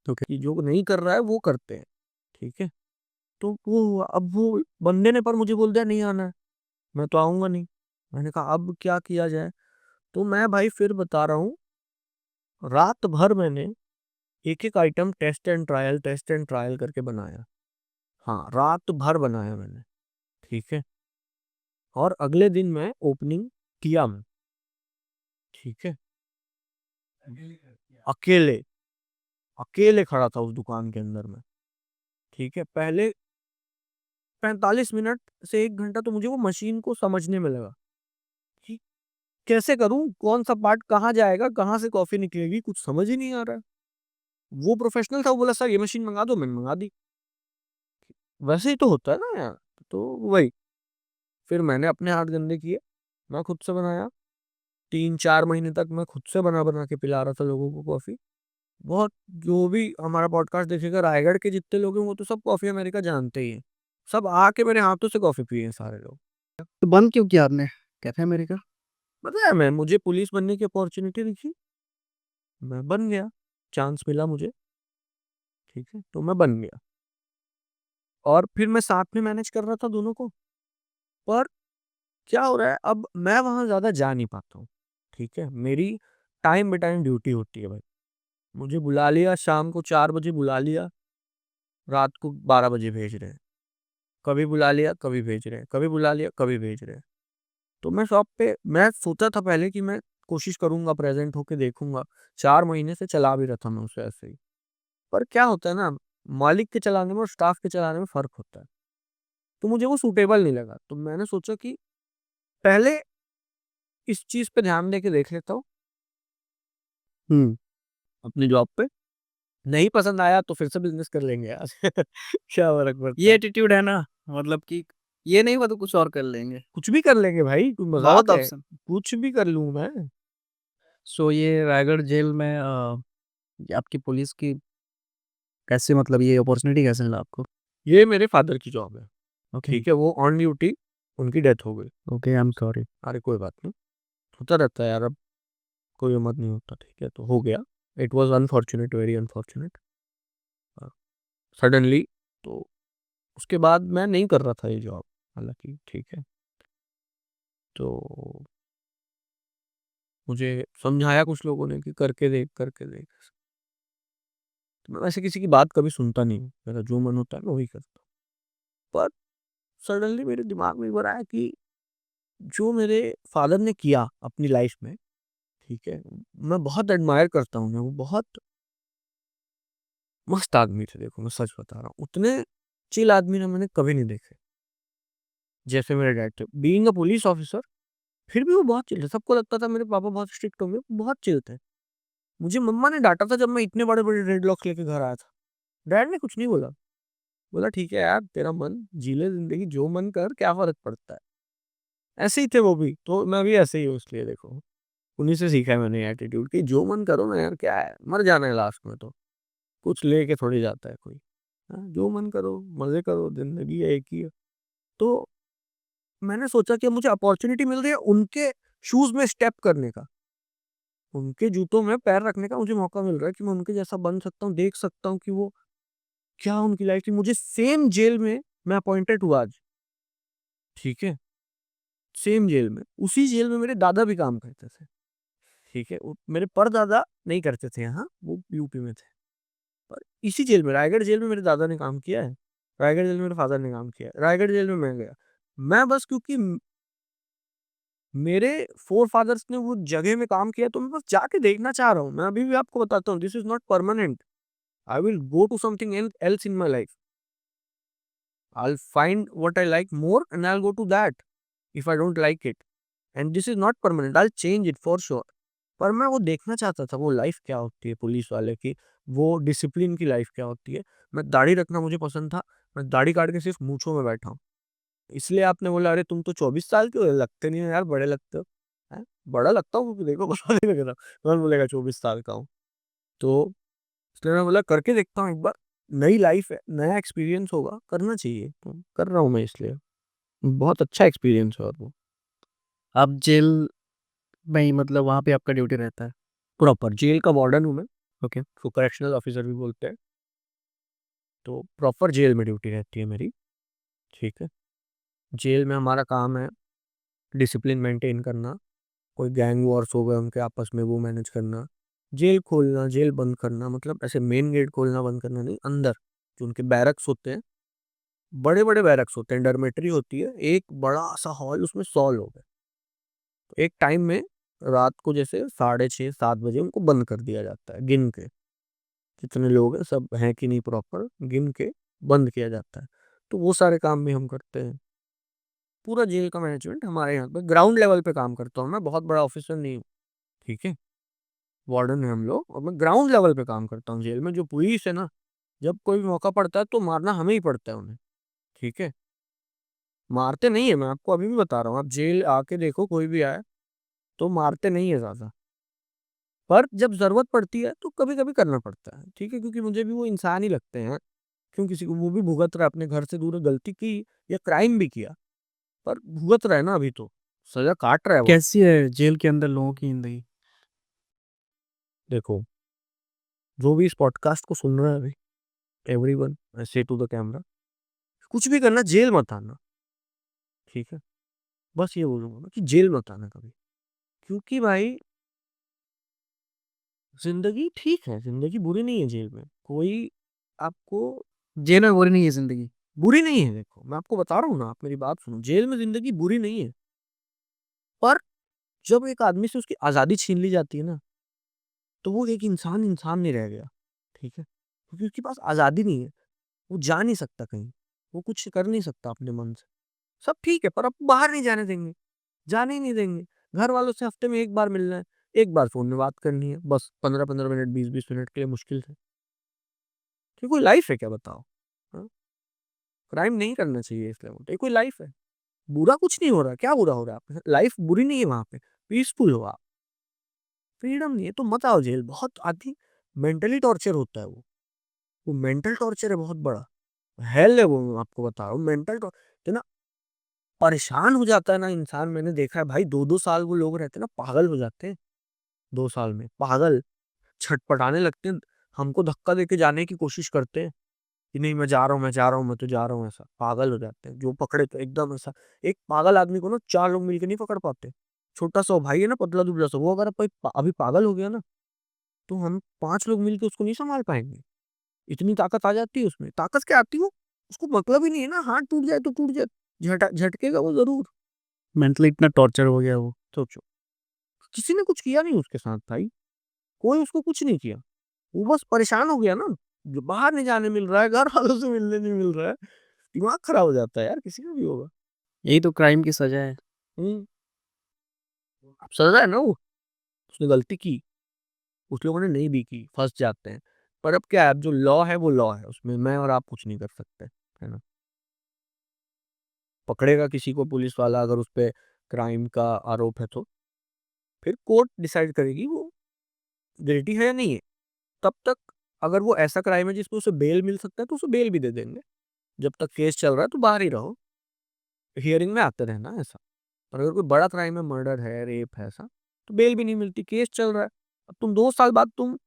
ओके। कि जो नहीं कर रहा है वो करते हैं। ठीक है? तो वो हुआ, अब वो बंदे ने पर मुझे बोल दिया नहीं आना है, मैं तो आऊँगा नहीं। मैंने कहा अब क्या किया जाए? तो मैं भाई फिर बता रहा हूँ, रात भर मैंने एक-एक आइटम टेस्ट एंड ट्रायल करके बनाया। हाँ, रात भर बनाया मैंने, ठीक है? और अगले दिन मैं ओपनिंग किया मैं, ठीक है? अकेले, अकेले खड़ा था उस दुकान के अंदर मैं, ठीक है? पहले 45 मिनट से 1 घंटा तो मुझे वो मशीन को समझने में लगा, कि कैसे करूँ? कौन-सा पार्ट कहाँ जाएगा? कहाँ से कॉफ़ी निकलेगी? कुछ समझ ही नहीं आ रहा है। वो प्रोफ़ेशनल था, वो बोला सर ये मशीन मँगा दो, मैंने मँगा दी। वैसे ही तो होता है ना यार, तो वही। फिर मैंने अपने हाथ गंदे किए, मैं खुद से बनाया, 3-4 महीने तक मैं खुद से बना-बना के पिला रहा था लोगों को कॉफ़ी। बहुत, जो भी हमारा पॉडकास्ट देखेगा, रायगढ़ के जितने लोग हैं वो तो सब कॉफ़ी अमेरिका जानते ही हैं। सब आके मेरे हाथों से कॉफ़ी पिए हैं सारे लोग। तो बंद क्यों किया आपने कैफ़े अमेरिका? बताया मैं, मुझे पुलिस बनने की अपॉर्च्युनिटी दिखी, मैं बन गया, चांस मिला मुझे, ठीक है? तो मैं बन गया और फिर मैं साथ में मैनेज कर रहा था दोनों को। पर क्या हो रहा है, अब मैं वहाँ ज़्यादा जा नहीं पाता हूँ, ठीक है? मेरी टाइम बाय टाइम ड्यूटी होती है भाई। मुझे बुला लिया, शाम को 4 बजे बुला लिया, रात को 12 बजे भेज रहे हैं। कभी बुला लिया, कभी भेज रहे हैं, कभी बुला लिया, कभी भेज रहे हैं। तो मैं शॉप पे, मैं सोचा था पहले कि मैं कोशिश करूँगा, प्रेज़ेंट होके देखूँगा। 4 महीने से चला भी रहा था मैं उसे ऐसे ही। पर क्या होता है ना, मालिक के चलाने में और स्टाफ के चलाने में फ़र्क होता है। तो मुझे वो सूटेबल नहीं लगा। तो मैंने सोचा कि पहले इस चीज़ पे ध्यान देके देख लेता हूँ हुँ। अपनी जॉब पे। नहीं पसंद आया तो फिर से बिज़नेस कर लेंगे यार। क्या फ़र्क पड़ता ये है? एटीट्यूड है ना, मतलब कि ये नहीं हुआ तो कुछ और कर लेंगे। कुछ भी कर लेंगे भाई, कोई बहुत मज़ाक है? ऑप्शन। कुछ भी कर लूँ मैं। सो ये रायगढ़ जेल में ये आपकी पुलिस की कैसे, मतलब ये अपॉर्च्युनिटी कैसे मिला आपको? ये मेरे फ़ादर की जॉब है, ओके, ठीक है? वो ऑन ड्यूटी, उनकी डेथ हो गई। Okay, I am sorry. अरे कोई बात नहीं, होता रहता है यार, अब कोई मत नहीं होता, ठीक है? तो हो गया। It was unfortunate, very unfortunate, a, suddenly. तो उसके बाद मैं नहीं कर रहा था ये जॉब, हालाँकि, ठीक है? तो मुझे समझाया कुछ लोगों ने कि करके देख, करके देख। तो मैं वैसे किसी की बात कभी सुनता नहीं हूँ, मेरा जो मन होता है मैं वही करता हूँ। पर सडनली मेरे दिमाग में एक बार आया कि जो मेरे फ़ादर ने किया अपनी लाइफ़ में, ठीक है? मैं बहुत एडमायर करता हूँ उन्हें, वो बहुत मस्त आदमी थे, देखो मैं सच बता रहा हूँ। उतने चिल आदमी ना मैंने कभी नहीं देखे, जैसे मेरे डैड थे। बीइंग अ पुलिस ऑफिसर, फिर भी वो बहुत चिल थे। सबको लगता था मेरे पापा बहुत स्ट्रिक्ट होंगे, वो बहुत चिल थे। मुझे मम्मा ने डाँटा था जब मैं इतने बड़े-बड़े ड्रेडलॉक्स लेके घर आया था। डैड ने कुछ नहीं बोला। बोला ठीक है यार, तेरा मन, जी ले ज़िंदगी, जो मन कर, क्या फ़र्क पड़ता है। ऐसे ही थे वो भी, तो मैं भी ऐसे ही हूँ, इसलिए देखो। उन्हीं से सीखा है मैंने ये एटीट्यूड कि जो मन करो ना यार, क्या है, मर जाना है लास्ट में तो। कुछ लेके थोड़ी जाता है कोई। हाँ, जो मन करो, मज़े करो, ज़िंदगी है एक ही है। तो मैंने सोचा कि मुझे अपॉर्च्युनिटी मिल रही है उनके शूज़ में स्टेप करने का, उनके जूतों में पैर रखने का मुझे मौका मिल रहा है कि मैं उनके जैसा बन सकता हूँ, देख सकता हूँ कि वो क्या उनकी लाइफ़ थी। मुझे सेम जेल में मैं अपॉइंटेड हुआ आज, ठीक है? सेम जेल में, उसी जेल में मेरे दादा भी काम करते थे, ठीक है? वो मेरे परदादा नहीं करते थे यहाँ, वो यूपी में थे। पर इसी जेल में, रायगढ़ जेल में मेरे दादा ने काम किया है, रायगढ़ जेल में मेरे फ़ादर ने काम किया है, रायगढ़ जेल में मैं गया। मैं बस क्योंकि मेरे फ़ोरफ़ादर्स ने वो जगह में काम किया, तो मैं बस जाके देखना चाह रहा हूँ। मैं अभी भी आपको बताता हूँ, this is not permanent. I will go to something else in my life. I will find what I like more and I will go to that if I don't like it, and this is not permanent, I will change it for sure. पर मैं वो देखना चाहता था, वो life क्या होती है पुलिस वाले की, वो डिसिप्लिन की लाइफ़ क्या होती है। मैं दाढ़ी रखना मुझे पसंद था, मैं दाढ़ी काट के सिर्फ़ मूंछों में बैठा हूँ। इसलिए आपने बोला, "अरे! तुम तो 24 साल के हो, लगते नहीं हो यार, बड़े लगते हो।" हैं? बड़ा लगता हूँ क्योंकि देखो बड़ा नहीं लग रहा। कौन बोलेगा 24 साल का हूँ? तो इसलिए मैं बोला करके देखता हूँ एक बार, नई लाइफ़ है, नया एक्सपीरियंस होगा, करना चाहिए। तो कर रहा हूँ मैं इसलिए। बहुत अच्छा एक्सपीरियंस है और वो। आप जेल में ही, मतलब वहाँ पे आपका ड्यूटी रहता है? प्रॉपर जेल का वार्डन हूँ मैं, ओके। उसको करेक्शनल ऑफिसर भी बोलते हैं। तो प्रॉपर जेल में ड्यूटी रहती है मेरी, ठीक है? जेल में हमारा काम है डिसिप्लिन मेंटेन करना, कोई गैंग वॉर्स हो गए उनके आपस में वो मैनेज करना, जेल खोलना, जेल बंद करना, मतलब ऐसे मेन गेट खोलना बंद करना नहीं, अंदर जो उनके बैरक्स होते हैं, बड़े-बड़े बैरक्स होते हैं, डॉर्मेट्री होती है, एक बड़ा-सा हॉल उसमें 100 लोग हैं। तो एक टाइम में रात को जैसे 6:30 7 बजे उनको बंद कर दिया जाता है, गिन के। कितने लोग हैं, सब हैं कि नहीं प्रॉपर गिन के बंद किया जाता है। तो वो सारे काम भी हम करते हैं। पूरा जेल का मैनेजमेंट हमारे यहाँ पे ग्राउंड लेवल पे काम करता हूँ मैं, बहुत बड़ा ऑफिसर नहीं हूँ, ठीक है? वार्डन है हम लोग और मैं ग्राउंड लेवल पे काम करता हूँ जेल में। जो पुलिस है ना, जब कोई भी मौका पड़ता है तो मारना हमें ही पड़ता है उन्हें, ठीक है? मारते नहीं है, मैं आपको अभी भी बता रहा हूँ, आप जेल आके देखो कोई भी आए तो मारते नहीं है ज्यादा, पर जब जरूरत पड़ती है तो कभी कभी करना पड़ता है, ठीक है? क्योंकि मुझे भी वो इंसान ही लगते हैं। क्यों किसी को, वो भी भुगत रहा है, अपने घर से दूर है, गलती की या क्राइम भी किया, पर भुगत रहा है ना, अभी तो सजा काट रहा है वो। कैसी है जेल के अंदर लोगों की ज़िंदगी? देखो, जो भी इस पॉडकास्ट को सुन रहा है अभी, एवरीवन, आई से टू द कैमरा, कुछ भी करना जेल मत आना, ठीक है? बस ये बोलूंगा मैं कि जेल मत आना कभी। क्योंकि भाई जिंदगी ठीक है, जिंदगी बुरी नहीं है, जेल में कोई आपको जेल में बुरी नहीं है ज़िंदगी। बुरी नहीं है। देखो मैं आपको बता रहा हूँ ना, आप मेरी बात सुनो, जेल में जिंदगी बुरी नहीं है, पर जब एक आदमी से उसकी आजादी छीन ली जाती है ना, तो वो एक इंसान इंसान नहीं रह गया, ठीक है? क्योंकि उसके पास आजादी नहीं है, वो जा नहीं सकता कहीं, वो कुछ कर नहीं सकता अपने मन से। सब ठीक है, पर अब बाहर नहीं जाने देंगे, जाने ही नहीं देंगे। घर वालों से हफ्ते में एक बार मिलना है, एक बार फोन में बात करनी है, बस 15-15 मिनट, 20-20 मिनट के लिए, मुश्किल से। कि कोई लाइफ है क्या, बताओ? हाँ? क्राइम नहीं करना चाहिए इसलिए बोलते, ये कोई लाइफ है? बुरा कुछ नहीं हो रहा, क्या बुरा हो रहा है आपके साथ? लाइफ बुरी नहीं है वहां पे, पीसफुल हो आप, फ्रीडम नहीं है तो मत आओ जेल। बहुत आदमी मेंटली टॉर्चर होता है वो मेंटल टॉर्चर है बहुत बड़ा, हेल है वो, मैं आपको बता रहा हूँ। मेंटल इतना परेशान हो जाता है ना इंसान, मैंने देखा है भाई, 2-2 साल वो लोग रहते हैं ना, पागल हो जाते हैं 2 साल में, पागल, छटपटाने लगते हैं, हमको धक्का देके जाने की कोशिश करते हैं कि नहीं मैं जा रहा हूँ, मैं जा रहा हूँ, मैं तो जा रहा हूँ, ऐसा पागल हो जाते हैं जो पकड़े तो एकदम ऐसा। एक पागल आदमी को ना 4 लोग मिलकर नहीं पकड़ पाते। छोटा सा भाई है ना, पतला दुबला सा, वो अगर अभी पागल हो गया ना, तो हम 5 लोग मिलकर उसको नहीं संभाल पाएंगे। इतनी ताकत आ जाती है उसमें, ताकत क्या आती है वो, उसको मतलब ही नहीं है ना, हाथ टूट जाए तो टूट जाए, झटकेगा वो जरूर। मेंटली इतना टॉर्चर हो गया वो। सोचो, किसी ने कुछ किया नहीं उसके साथ भाई, कोई उसको कुछ नहीं किया, वो बस परेशान हो गया ना, जो बाहर नहीं जाने मिल रहा है, घर वालों से मिलने नहीं मिल रहा है, दिमाग खराब हो जाता है यार, किसी का भी होगा। यही तो क्राइम की सज़ा है। हम्म, अब सजा है ना वो, उसने गलती की, कुछ लोगों ने नहीं भी की, फंस जाते हैं। पर अब क्या है, अब जो लॉ है वो लॉ है, उसमें मैं और आप कुछ नहीं कर सकते, है ना? पकड़ेगा किसी को पुलिस वाला अगर उस पे क्राइम का आरोप है, तो फिर कोर्ट डिसाइड करेगी वो गिल्टी है या नहीं है। तब तक अगर वो ऐसा क्राइम है जिसमें उसे बेल मिल सकता है तो उसे बेल भी दे देंगे। जब तक केस चल रहा है तो बाहर ही रहो, हियरिंग में आते रहना, ऐसा। और अगर कोई बड़ा क्राइम है, मर्डर है, रेप है, ऐसा, तो बेल भी नहीं मिलती, केस चल रहा है। अब तुम 2 साल बाद तुम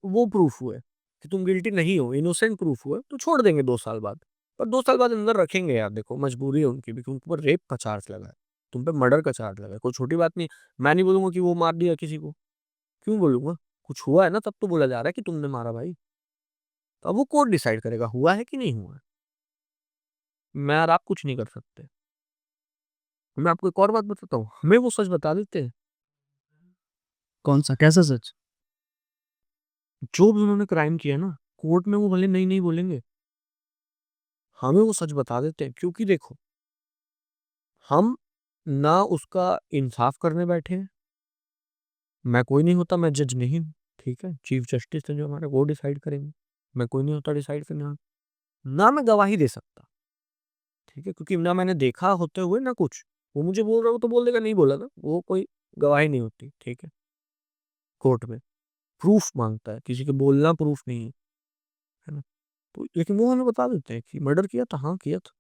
वो प्रूफ हुए कि तुम गिल्टी नहीं हो, इनोसेंट प्रूफ हुए, तो छोड़ देंगे 2 साल बाद। पर 2 साल बाद अंदर रखेंगे यार, देखो मजबूरी है उनकी भी, क्योंकि तुम पर रेप का चार्ज लगा है, तुम पे मर्डर का चार्ज लगा है, कोई छोटी बात नहीं। मैं नहीं बोलूंगा कि वो मार दिया किसी को, क्यों बोलूंगा? कुछ हुआ है ना, तब तो बोला जा रहा है कि तुमने मारा भाई। तो अब वो कोर्ट डिसाइड करेगा हुआ है कि नहीं हुआ है, मैं और आप कुछ नहीं कर सकते। मैं आपको एक और बात बताता हूँ, हमें वो सच बता देते हैं, कौन-सा, कैसा सच? जो भी उन्होंने क्राइम किया ना, कोर्ट में वो भले नहीं नहीं बोलेंगे, हमें वो सच बता देते हैं। क्योंकि देखो, हम ना उसका इंसाफ करने बैठे हैं, मैं कोई नहीं होता, मैं जज नहीं हूँ, ठीक है? चीफ जस्टिस है जो हमारे, वो डिसाइड करेंगे, मैं कोई नहीं होता डिसाइड करने वाला। ना मैं गवाही दे सकता, ठीक है? क्योंकि ना मैंने देखा होते हुए ना कुछ, वो मुझे बोल रहा हो तो बोल देगा नहीं बोला था, वो कोई गवाही नहीं होती, ठीक है? कोर्ट में प्रूफ मांगता है, किसी के बोलना प्रूफ नहीं है ना? तो लेकिन वो हमें बता देते हैं कि मर्डर किया था, हाँ किया था।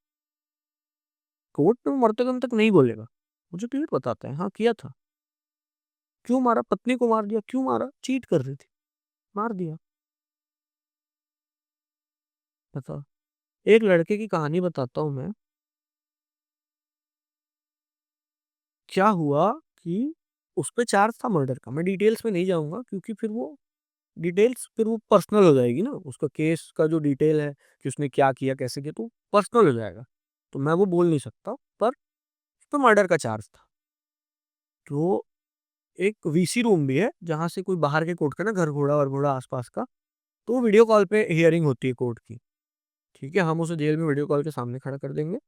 कोर्ट में मरते दम तक नहीं बोलेगा, मुझे पीठ बताता है, हाँ किया था। क्यों मारा? पत्नी को मार दिया, क्यों मारा? चीट कर रही थी, मार दिया। बता, एक लड़के की कहानी बताता हूँ मैं। क्या हुआ कि उस पे चार्ज था मर्डर का। मैं डिटेल्स में नहीं जाऊंगा क्योंकि फिर वो पर्सनल हो जाएगी ना, उसका केस का जो डिटेल है कि उसने क्या किया कैसे किया, तो पर्सनल हो जाएगा, तो मैं वो बोल नहीं सकता। पर उस पे मर्डर का चार्ज था। तो एक वीसी रूम भी है जहां से कोई बाहर के कोर्ट का ना, घर घोड़ा और घोड़ा आसपास का, तो वीडियो कॉल पे हियरिंग होती है कोर्ट की। ठीक है, हम उसे जेल में वीडियो कॉल के सामने खड़ा कर देंगे,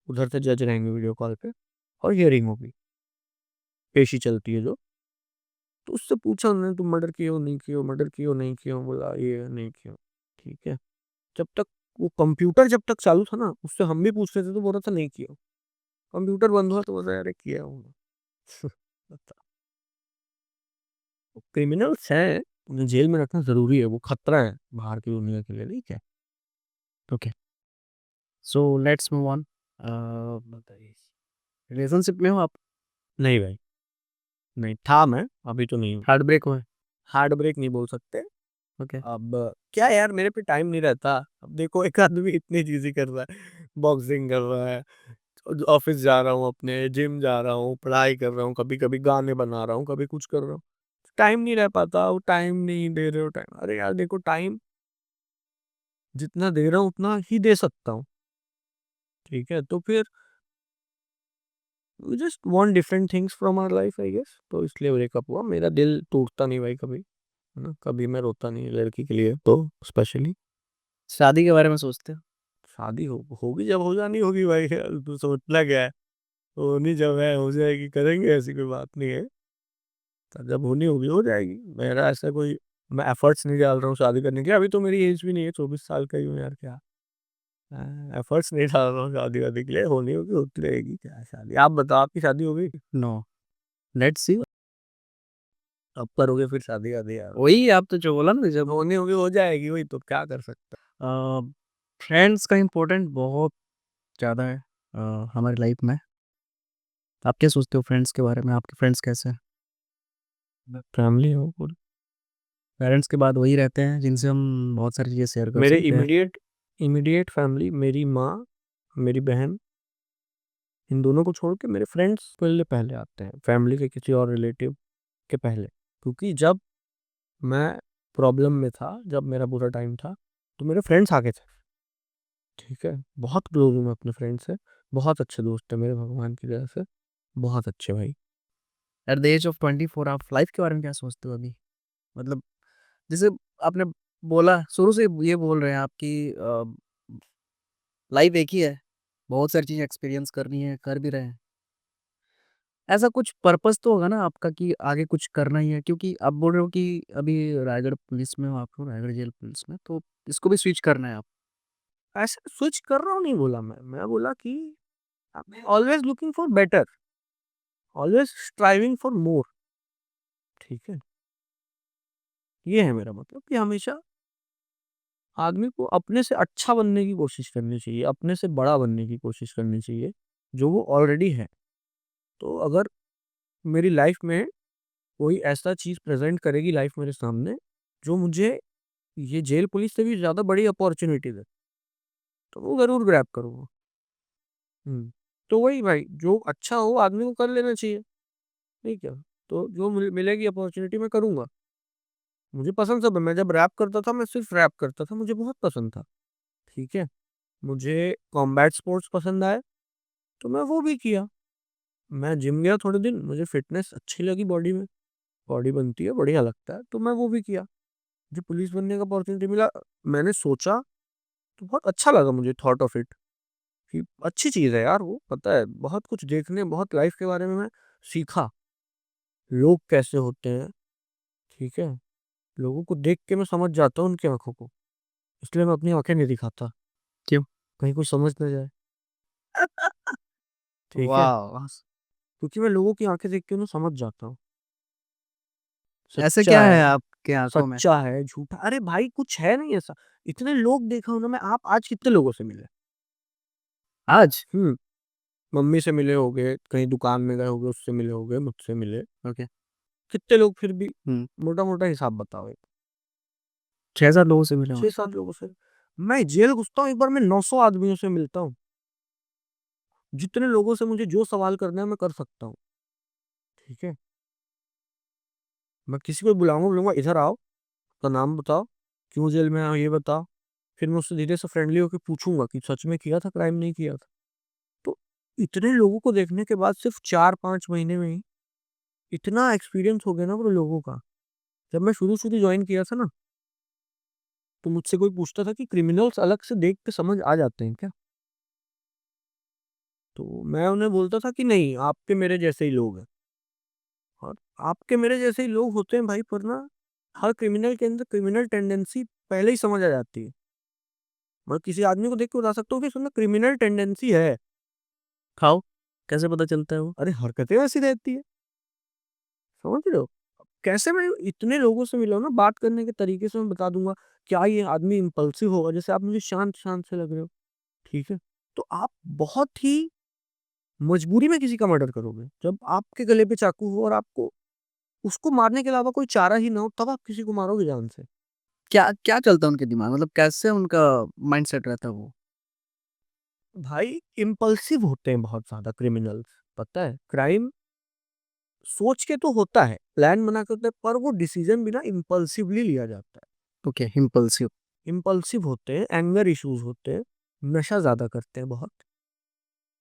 उधर से जज रहेंगे वीडियो कॉल पे, और हियरिंग होगी, पेशी चलती है जो। तो उससे पूछा उन्होंने, तुम मर्डर किए हो नहीं किए हो, मर्डर किए हो नहीं किए हो, बोला ये नहीं किया। ठीक है, जब तक वो कंप्यूटर जब तक चालू था ना, उससे हम भी पूछ रहे थे तो बोल रहा था नहीं किया। कंप्यूटर बंद हुआ तो बोल रहा है अरे किया हूँ। बता, क्रिमिनल्स हैं, उन्हें जेल में रखना जरूरी है, वो खतरा है बाहर की दुनिया के लिए, ठीक है। Okay, so let's move on. बताइए, रिलेशनशिप में हो आप? नहीं भाई, नहीं था मैं, अभी तो नहीं हूँ। हार्ट ब्रेक हुआ है? हार्ट ब्रेक नहीं बोल सकते। ओके। अब क्या यार, मेरे पे टाइम नहीं रहता। अब देखो, एक आदमी इतनी चीजें कर रहा है, बॉक्सिंग कर रहा है, ऑफिस जा रहा हूँ, अपने जिम जा रहा हूँ, पढ़ाई कर रहा हूँ, कभी कभी गाने बना रहा हूँ, कभी कुछ कर रहा हूँ, टाइम नहीं रह पाता। वो टाइम नहीं दे रहे हो टाइम, अरे यार देखो, टाइम जितना दे रहा हूँ उतना ही दे सकता हूँ। ठीक है, तो फिर we just want different things from our life I guess, तो इसलिए ब्रेकअप हुआ। मेरा दिल टूटता नहीं भाई कभी, है ना, कभी मैं रोता नहीं लड़की के लिए तो स्पेशली। शादी के बारे में सोचते हो? शादी होगी जब हो जानी होगी भाई, तू सोचना क्या है, होनी जब है हो जाएगी, करेंगे, ऐसी कोई बात नहीं है। तो जब होनी होगी हो जाएगी। मेरा ऐसा कोई, मैं एफर्ट्स नहीं डाल रहा हूँ शादी करने के, अभी तो मेरी एज भी नहीं है, 24 साल का ही हूँ यार, क्या एफर्ट्स नहीं डाल रहा हूँ शादी वादी के लिए, होनी होगी होती रहेगी, क्या शादी। आप बताओ, आपकी शादी हो गई? No, let's see. अब करोगे फिर शादी वादी यार? वही आप तो जो बोला ना, जब होनी होगी हो जाएगी, वही तो, क्या कर सकता फ्रेंड्स का इम्पोर्टेंट बहुत ज़्यादा है हमारी लाइफ में। आप क्या सोचते हो फ्रेंड्स के बारे में? आपके फ्रेंड्स कैसे हैं? है। फैमिली हो पूरी। पेरेंट्स के बाद वही रहते हैं जिनसे हम बहुत सारी चीज़ें शेयर कर मेरे सकते हैं। इमीडिएट इमीडिएट फैमिली, मेरी माँ, मेरी बहन, इन दोनों को छोड़ के मेरे फ्रेंड्स पहले पहले आते हैं, फैमिली के किसी और रिलेटिव के पहले। क्योंकि जब मैं प्रॉब्लम में था, जब मेरा बुरा टाइम था, तो मेरे फ्रेंड्स आगे थे। ठीक है, बहुत क्लोज हूँ मैं अपने फ्रेंड से, बहुत अच्छे दोस्त है मेरे, भगवान की दया से, बहुत अच्छे भाई। एट द एज ऑफ 24 आप लाइफ के बारे में क्या सोचते हो अभी? मतलब जैसे आपने बोला, शुरू से ये बोल रहे हैं आप कि लाइफ एक ही है, बहुत सारी चीज़ें एक्सपीरियंस करनी है, कर भी रहे हैं। ऐसा कुछ पर्पस तो होगा ना आपका कि आगे कुछ करना ही है, क्योंकि आप बोल रहे हो कि अभी रायगढ़ पुलिस में हो, आप हो रायगढ़ जेल पुलिस में, तो इसको भी स्विच करना है आप? ऐसे स्विच कर रहा हूँ नहीं बोला मैं बोला कि always looking for better, always striving for more. ठीक है, ये है मेरा मतलब, कि हमेशा आदमी को अपने से अच्छा बनने की कोशिश करनी चाहिए, अपने से बड़ा बनने की कोशिश करनी चाहिए, जो वो ऑलरेडी है। तो अगर मेरी लाइफ में कोई ऐसा चीज प्रेजेंट करेगी लाइफ मेरे सामने, जो मुझे ये जेल पुलिस से भी ज्यादा बड़ी अपॉर्चुनिटी दे, तो वो जरूर ग्रैब करूंगा। तो वही भाई, जो अच्छा हो आदमी को कर लेना चाहिए। ठीक है, तो जो मिलेगी अपॉर्चुनिटी मैं करूंगा। मुझे पसंद सब है, मैं जब रैप करता था, मैं सिर्फ रैप करता था, मुझे बहुत पसंद था। ठीक है, मुझे कॉम्बैट स्पोर्ट्स पसंद आए, तो मैं वो भी किया। मैं जिम गया थोड़े दिन, मुझे फिटनेस अच्छी लगी, बॉडी में बॉडी बनती है, बढ़िया लगता है, तो मैं वो भी किया। मुझे पुलिस बनने का अपॉर्चुनिटी मिला, मैंने सोचा, तो बहुत अच्छा लगा मुझे, थॉट ऑफ इट, कि अच्छी चीज़ है यार। वो पता है, बहुत कुछ देखने, बहुत लाइफ के बारे में मैं सीखा, लोग कैसे होते हैं। ठीक है, लोगों को देख के मैं समझ जाता हूँ उनकी आंखों को, इसलिए मैं अपनी आंखें नहीं दिखाता, क्यों? कहीं कुछ समझ ना जाए। ठीक है, वाह! क्योंकि मैं लोगों की आंखें देख के उन्हें समझ जाता हूँ, ऐसे सच्चा क्या है है, आपके आँखों में? सच्चा है, झूठा, अरे भाई कुछ है नहीं ऐसा। इतने लोग देखा हूं ना मैं, आप आज कितने लोगों से मिले? आज? हम्म मम्मी से मिले होगे, कहीं दुकान में गए होगे उससे मिले होगे, मुझसे मिले, ओके। कितने लोग फिर भी, हुँ, मोटा मोटा हिसाब बताओ, 6-7 लोगों से मिले छह होंगे। सात लोगों से। मैं जेल घुसता हूँ, एक बार मैं 900 आदमियों से मिलता हूँ। जितने लोगों से मुझे जो सवाल करना है मैं कर सकता हूँ, ठीक है? मैं किसी को बुलाऊँगा, बोलूँगा इधर आओ, अपना नाम बताओ, क्यों जेल में आए हो ये बताओ। फिर मैं उससे धीरे से फ्रेंडली होके पूछूँगा कि सच में किया था क्राइम, नहीं किया था? तो इतने लोगों को देखने के बाद सिर्फ़ 4-5 महीने में ही इतना एक्सपीरियंस हो गया ना वो लोगों का। जब मैं शुरू-शुरू जॉइन किया था ना, तो मुझसे कोई पूछता था कि क्रिमिनल्स अलग से देख के समझ आ जाते हैं क्या? तो मैं उन्हें बोलता था कि नहीं, आपके मेरे जैसे ही लोग हैं। और आपके मेरे जैसे ही लोग होते हैं भाई, पर ना हर क्रिमिनल के अंदर क्रिमिनल टेंडेंसी पहले ही समझ आ जाती है। मैं किसी आदमी को देख के बता सकता हूँ कि इसमें क्रिमिनल टेंडेंसी है। हाउ? कैसे पता चलता है वो? अरे हरकतें वैसी रहती है, समझ रहे हो? कैसे मैं इतने लोगों से मिला हूँ ना, बात करने के तरीके से मैं बता दूँगा, क्या ये आदमी इम्पल्सिव होगा? जैसे आप मुझे शांत-शांत से लग रहे हो, ठीक है? तो आप बहुत ही मजबूरी में किसी का मर्डर करोगे। जब आपके गले पे चाकू हो और आपको उसको मारने के अलावा कोई चारा ही ना हो, तब आप किसी को मारोगे जान से। क्या क्या चलता है उनके दिमाग मतलब कैसे उनका माइंडसेट रहता है वो? भाई इम्पल्सिव होते हैं बहुत ज़्यादा क्रिमिनल्स, पता है? क्राइम सोच के तो होता है, प्लान बना के होता है, पर वो डिसीज़न भी ना इम्पल्सिवली लिया जाता है। Okay, impulsive. इम्पल्सिव होते हैं, एंगर इश्यूज़ होते हैं, नशा ज़्यादा करते हैं बहुत।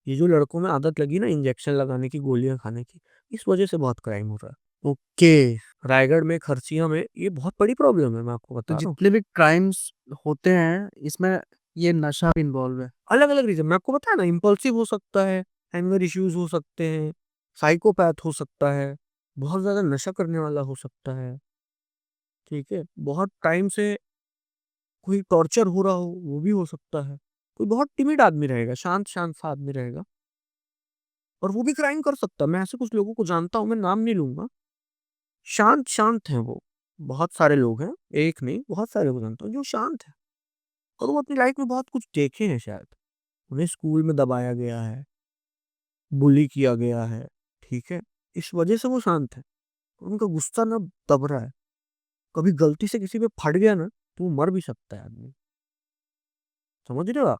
ये जो लड़कों में आदत लगी ना इंजेक्शन लगाने की, गोलियाँ खाने की, इस वजह से बहुत क्राइम हो रहा है। ओके। रायगढ़ में, खरसिया में ये बहुत बड़ी प्रॉब्लम है, मैं आपको तो बता रहा हूँ। जितने भी क्राइम्स होते हैं इसमें ये नशा भी इन्वॉल्व है। अलग-अलग रीज़न मैं आपको बताया ना, इम्पल्सिव हो सकता है, एंगर इश्यूज़ हो सकते हैं, साइकोपैथ हो सकता है, बहुत ज़्यादा नशा करने वाला हो सकता है, ठीक है? बहुत टाइम से कोई टॉर्चर हो रहा हो, वो भी हो सकता है। कोई बहुत टिमिड आदमी रहेगा, शांत-शांत सा आदमी रहेगा और वो भी क्राइम कर सकता है। मैं ऐसे कुछ लोगों को जानता हूँ, मैं नाम नहीं लूँगा, शांत-शांत हैं वो। बहुत सारे लोग हैं, एक नहीं बहुत सारे लोग जानता हूँ जो शांत हैं और वो अपनी लाइफ़ में बहुत कुछ देखे हैं शायद। उन्हें स्कूल में दबाया गया है, बुली किया गया है, ठीक है? इस वजह से वो शांत हैं। उनका गुस्सा ना दब रहा है। कभी गलती से किसी पे फट गया ना, तो वो मर भी सकता है आदमी। समझ रहे हो आप?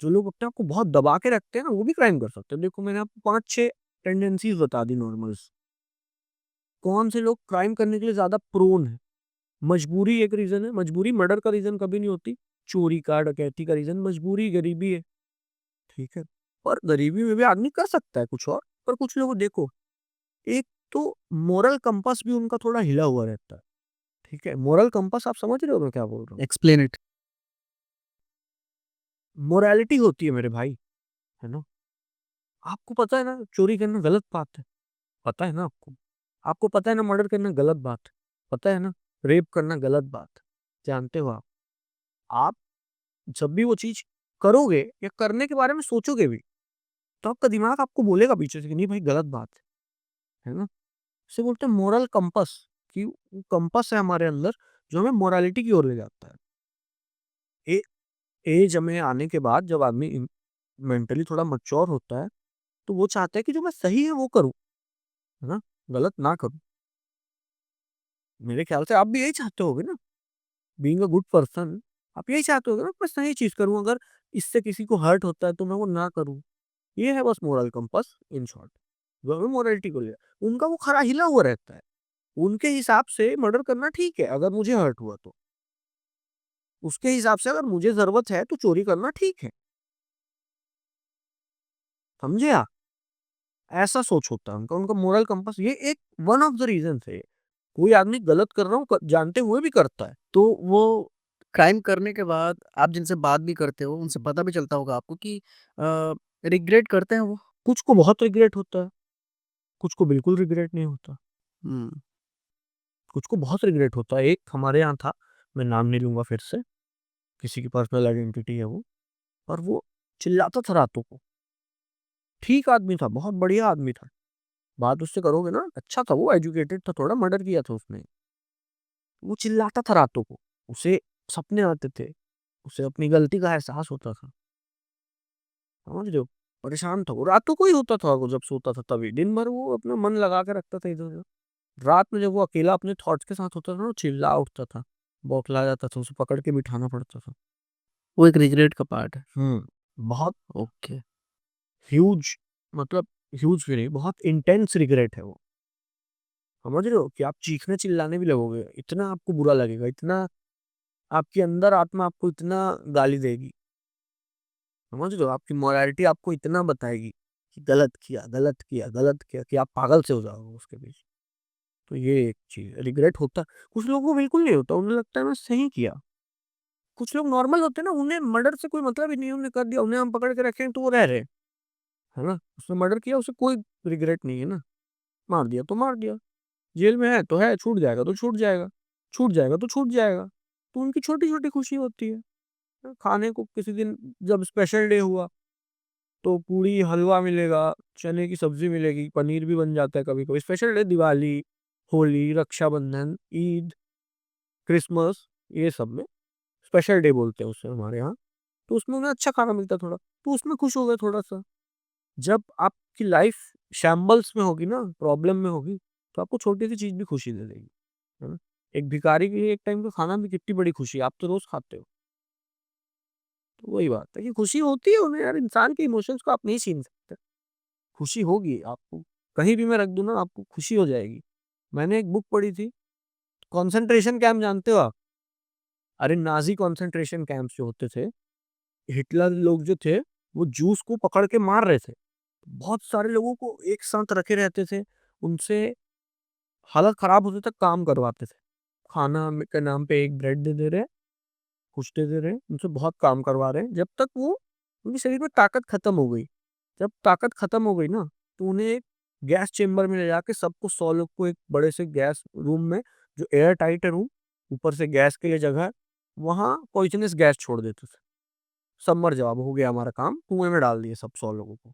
जो लोग अपने आप को बहुत दबा के रखते हैं ना, वो भी क्राइम कर सकते हैं। देखो मैंने आपको 5-6 टेंडेंसीज़ बता दी नॉर्मल्स। कौन से लोग क्राइम करने के लिए ज़्यादा प्रोन हैं। मजबूरी एक रीज़न है, मजबूरी मर्डर का रीज़न कभी नहीं होती। चोरी का, डकैती का रीज़न मजबूरी, गरीबी है, ठीक है? और गरीबी में भी आदमी कर सकता है कुछ और, पर कुछ लोगों को देखो, एक तो मोरल कंपास भी उनका थोड़ा हिला हुआ रहता है, ठीक है? मोरल कंपास आप समझ रहे हो मैं क्या बोल रहा हूँ? Explain it. मोरालिटी होती है मेरे भाई, है ना? आपको पता है ना चोरी करना गलत बात है, पता है ना आपको? आपको पता है ना मर्डर करना गलत बात है, पता है ना? रेप करना गलत बात है, जानते हो आप? आप जब भी वो चीज़ करोगे या करने के बारे में सोचोगे भी, तो आपका दिमाग आपको बोलेगा पीछे से कि नहीं भाई गलत बात है ना? इसे बोलते हैं मोरल कंपास कि वो कंपास है हमारे अंदर जो हमें मोरालिटी की ओर ले जाता है। ए एज में आने के बाद जब आदमी मेंटली थोड़ा मैच्योर होता है, तो वो चाहता है कि जो मैं सही है वो करूँ, है ना? गलत ना करूँ। मेरे ख्याल से आप भी यही चाहते होगे ना? बीइंग अ गुड पर्सन आप यही चाहते होगे ना मैं सही चीज़ करूँ, अगर इससे किसी को हर्ट होता है तो मैं वो ना करूँ। ये है बस मोरल कंपास इन शॉर्ट, जो हमें मोरालिटी को ले उनका वो खरा हिला हुआ रहता है। उनके हिसाब से मर्डर करना ठीक है, अगर मुझे हर्ट हुआ तो। उसके हिसाब से अगर मुझे ज़रूरत है तो चोरी करना ठीक है। समझे आप? ऐसा सोच होता है उनका, उनका मोरल कंपास ये एक वन ऑफ द रीज़न्स है ये। कोई आदमी गलत कर रहा हूँ क जानते हुए भी करता है। तो वो क्राइम करने के बाद आप जिनसे बात भी करते हो, उनसे पता भी चलता होगा आपको कि रिग्रेट करते हैं वो? कुछ को बहुत रिग्रेट होता है, कुछ को बिल्कुल रिग्रेट नहीं होता। हुँ। कुछ को बहुत रिग्रेट होता है। एक हमारे यहाँ था, मैं नाम नहीं लूँगा फिर से, किसी की पर्सनल आइडेंटिटी है वो, और वो चिल्लाता था रातों को। ठीक आदमी था, बहुत बढ़िया आदमी था। बात उससे करोगे ना, अच्छा था वो, एजुकेटेड था थोड़ा, मर्डर किया था उसने। वो चिल्लाता था रातों को, उसे सपने आते थे, उसे अपनी गलती का एहसास होता था। समझ रहे हो? परेशान था वो, रातों को ही होता था वो जब सोता था तभी। दिन भर वो अपना मन लगा के रखता था इधर-उधर। रात में जब वो अकेला अपने थॉट्स के साथ होता था ना, वो चिल्ला उठता था, बौखला जाता था, उसे पकड़ के बिठाना पड़ता था। वो एक रिग्रेट का पार्ट है। बहुत ओके। ह्यूज, मतलब ह्यूज भी नहीं, बहुत इंटेंस रिग्रेट है वो। समझ रहे हो कि आप चीखने चिल्लाने भी लगोगे, इतना आपको बुरा लगेगा, इतना आपके अंदर आत्मा आपको इतना गाली देगी। समझ रहे हो, आपकी मोरालिटी आपको इतना बताएगी कि गलत किया, गलत किया, गलत किया, कि आप पागल से हो जाओगे उसके पीछे। तो ये एक चीज रिग्रेट होता है। कुछ लोगों को बिल्कुल नहीं होता, उन्हें लगता है मैं सही किया। कुछ लोग नॉर्मल होते हैं ना, उन्हें मर्डर से कोई मतलब ही नहीं, उन्हें कर दिया, उन्हें हम पकड़ के रखें तो वो रह रहे हैं, है ना। उसने मर्डर किया, उसे कोई रिग्रेट नहीं है ना। मार दिया तो मार दिया, जेल में है तो है, छूट जाएगा तो छूट जाएगा, छूट जाएगा तो छूट जाएगा। तो उनकी छोटी छोटी खुशी होती है। खाने को किसी दिन जब स्पेशल डे हुआ तो पूरी हलवा मिलेगा, चने की सब्जी मिलेगी, पनीर भी बन जाता है कभी कभी। Special day Diwali, Holi, Rakshabandhan, Eid, Christmas, ये सब में स्पेशल डे बोलते हैं उसे हमारे यहाँ। तो उसमें उन्हें अच्छा खाना मिलता है थोड़ा, तो उसमें खुश हो गए थोड़ा सा। जब आपकी लाइफ शैम्बल्स में होगी ना, प्रॉब्लम में होगी, तो आपको छोटी सी चीज भी खुशी दे देगी, है ना। एक भिखारी के लिए एक टाइम का खाना भी कितनी बड़ी खुशी है, आप तो रोज खाते हो। तो वही बात है कि खुशी होती है उन्हें यार, इंसान के इमोशंस को आप नहीं छीन सकते। खुशी होगी आपको, कहीं भी मैं रख दूं ना आपको खुशी हो जाएगी। मैंने एक बुक पढ़ी थी, कॉन्सेंट्रेशन कैंप जानते हो आप? अरे नाजी कॉन्सेंट्रेशन कैंप जो होते थे, हिटलर लोग जो थे, वो जूस को पकड़ के मार रहे थे। बहुत सारे लोगों को एक साथ रखे रहते थे, उनसे हालत खराब होते तक काम करवाते थे। खाना के नाम पे एक ब्रेड दे दे रहे हैं, कुछ दे दे रहे हैं, उनसे बहुत काम करवा रहे हैं, जब तक वो उनके शरीर में ताकत खत्म हो गई। जब ताकत खत्म हो गई ना, तो उन्हें एक गैस चेम्बर में ले जाके सबको 100 लोग को एक बड़े से गैस रूम में, जो एयर टाइट है रूम, ऊपर से गैस के लिए जगह है, वहां पॉइजनस गैस छोड़ देते थे। सब मर जाओ, अब हो गया हमारा काम, कुएं में डाल दिए सब 100 लोगों को।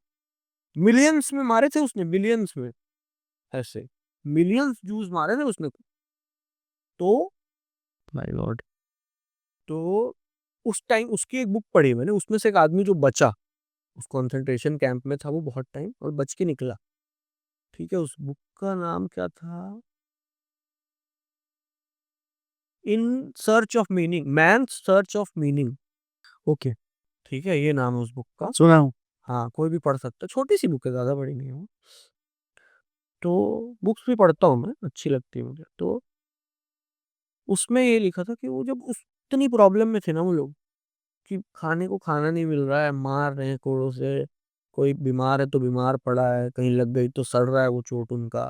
मिलियंस में मारे थे उसने, मिलियंस में, ऐसे मिलियंस जूस मारे थे उसने। तो माय गॉड। तो उस टाइम उसकी एक बुक पढ़ी मैंने, उसमें से एक आदमी जो बचा उस कंसंट्रेशन कैंप में था वो बहुत टाइम, और बच के निकला। ठीक है, उस बुक का नाम क्या था, in search of meaning, man search of meaning. Okay. ठीक है, ये नाम है उस बुक का। सुना हूँ। हाँ, कोई भी पढ़ सकता है, छोटी सी बुक है, ज्यादा बड़ी नहीं है वो। तो बुक्स भी पढ़ता हूँ मैं, अच्छी लगती है मुझे। तो उसमें ये लिखा था कि वो जब उस इतनी प्रॉब्लम में थे ना वो लोग, कि खाने को खाना नहीं मिल रहा है, मार रहे हैं कोड़ों से, कोई बीमार है तो बीमार पड़ा है, कहीं लग गई तो सड़ रहा है वो चोट उनका,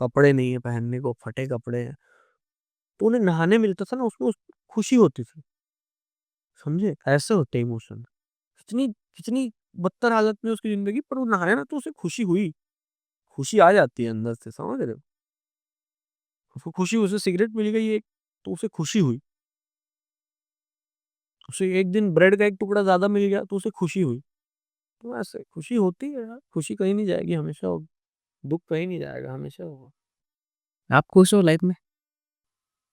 कपड़े नहीं है पहनने को, फटे कपड़े हैं। तो उन्हें नहाने मिलता था ना, उसमें खुशी होती थी। समझे, ऐसे होते इमोशन। कितनी कितनी बदतर हालत में उसकी जिंदगी, पर वो नहाया ना तो उसे खुशी हुई, खुशी आ जाती है अंदर से, समझ रहे हो। उसको खुशी, उसे सिगरेट मिल गई एक, तो उसे खुशी हुई। उसे एक दिन ब्रेड का एक टुकड़ा ज्यादा मिल गया तो उसे खुशी हुई। तो ऐसे खुशी होती है यार, खुशी कहीं नहीं जाएगी, हमेशा होगी। दुख कहीं नहीं जाएगा, हमेशा होगा। आप खुश हो लाइफ में?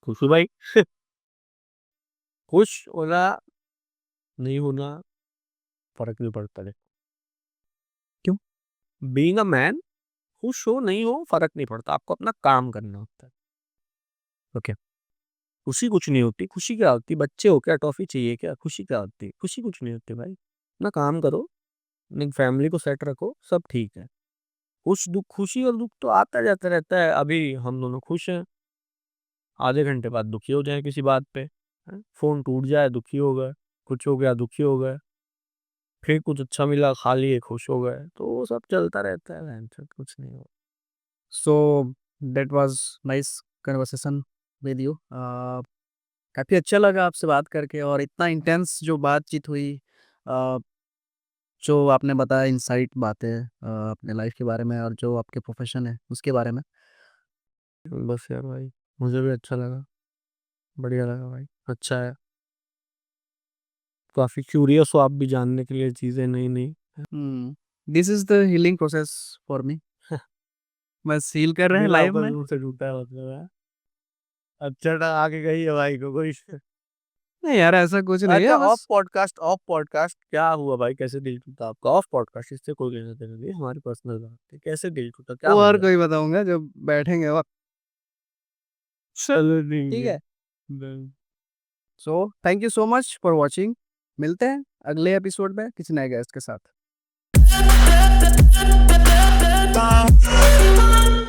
खुश हो भाई। खुश होना, नहीं होना, फर्क नहीं पड़ता है। क्यों? बीइंग अ मैन, खुश हो नहीं हो फर्क नहीं पड़ता, आपको अपना काम करना होता है। ओके। खुशी कुछ नहीं होती, खुशी क्या होती, बच्चे हो क्या, टॉफी चाहिए क्या, खुशी क्या होती, खुशी कुछ नहीं होती भाई। अपना काम करो, अपनी फैमिली को सेट रखो, सब ठीक है। खुश दुख, खुशी और दुख तो आता जाता रहता है। अभी हम दोनों खुश हैं, आधे घंटे बाद दुखी हो जाए किसी बात पे, हैं? फोन टूट जाए दुखी हो गए, कुछ हो गया दुखी हो गए, फिर कुछ अच्छा मिला खा लिए खुश हो गए, तो वो सब चलता रहता है, कुछ नहीं हो। So that was nice conversation with you. काफ़ी अच्छा लगा आपसे बात करके, और इतना इंटेंस जो बातचीत हुई, अ, जो आपने बताया इनसाइट बातें, अपने लाइफ के बारे में और जो आपके प्रोफेशन है उसके बारे में। बस यार भाई, मुझे भी अच्छा लगा, बढ़िया लगा भाई, अच्छा है। काफी क्यूरियस हो आप भी जानने के लिए चीजें नई नई। This is the healing process for me. बस हील कर रहे हैं दिल लाइफ आपका में। दूर से टूटा है मतलब है। अच्छा था आगे गई है भाई को कोई। नहीं यार, ऐसा कुछ नहीं अच्छा, है ऑफ बस। पॉडकास्ट, ऑफ पॉडकास्ट क्या हुआ भाई, कैसे दिल टूटा आपका? ऑफ पॉडकास्ट, इससे कोई लेना देना नहीं, हमारी पर्सनल बात है। कैसे दिल टूटा, क्या वो हो हर गया? कोई बताऊंगा जब बैठेंगे वक्त। चलो ठीक ठीक है। है। So thank you so much for watching. मिलते हैं अगले एपिसोड में किसी नए गेस्ट के साथ।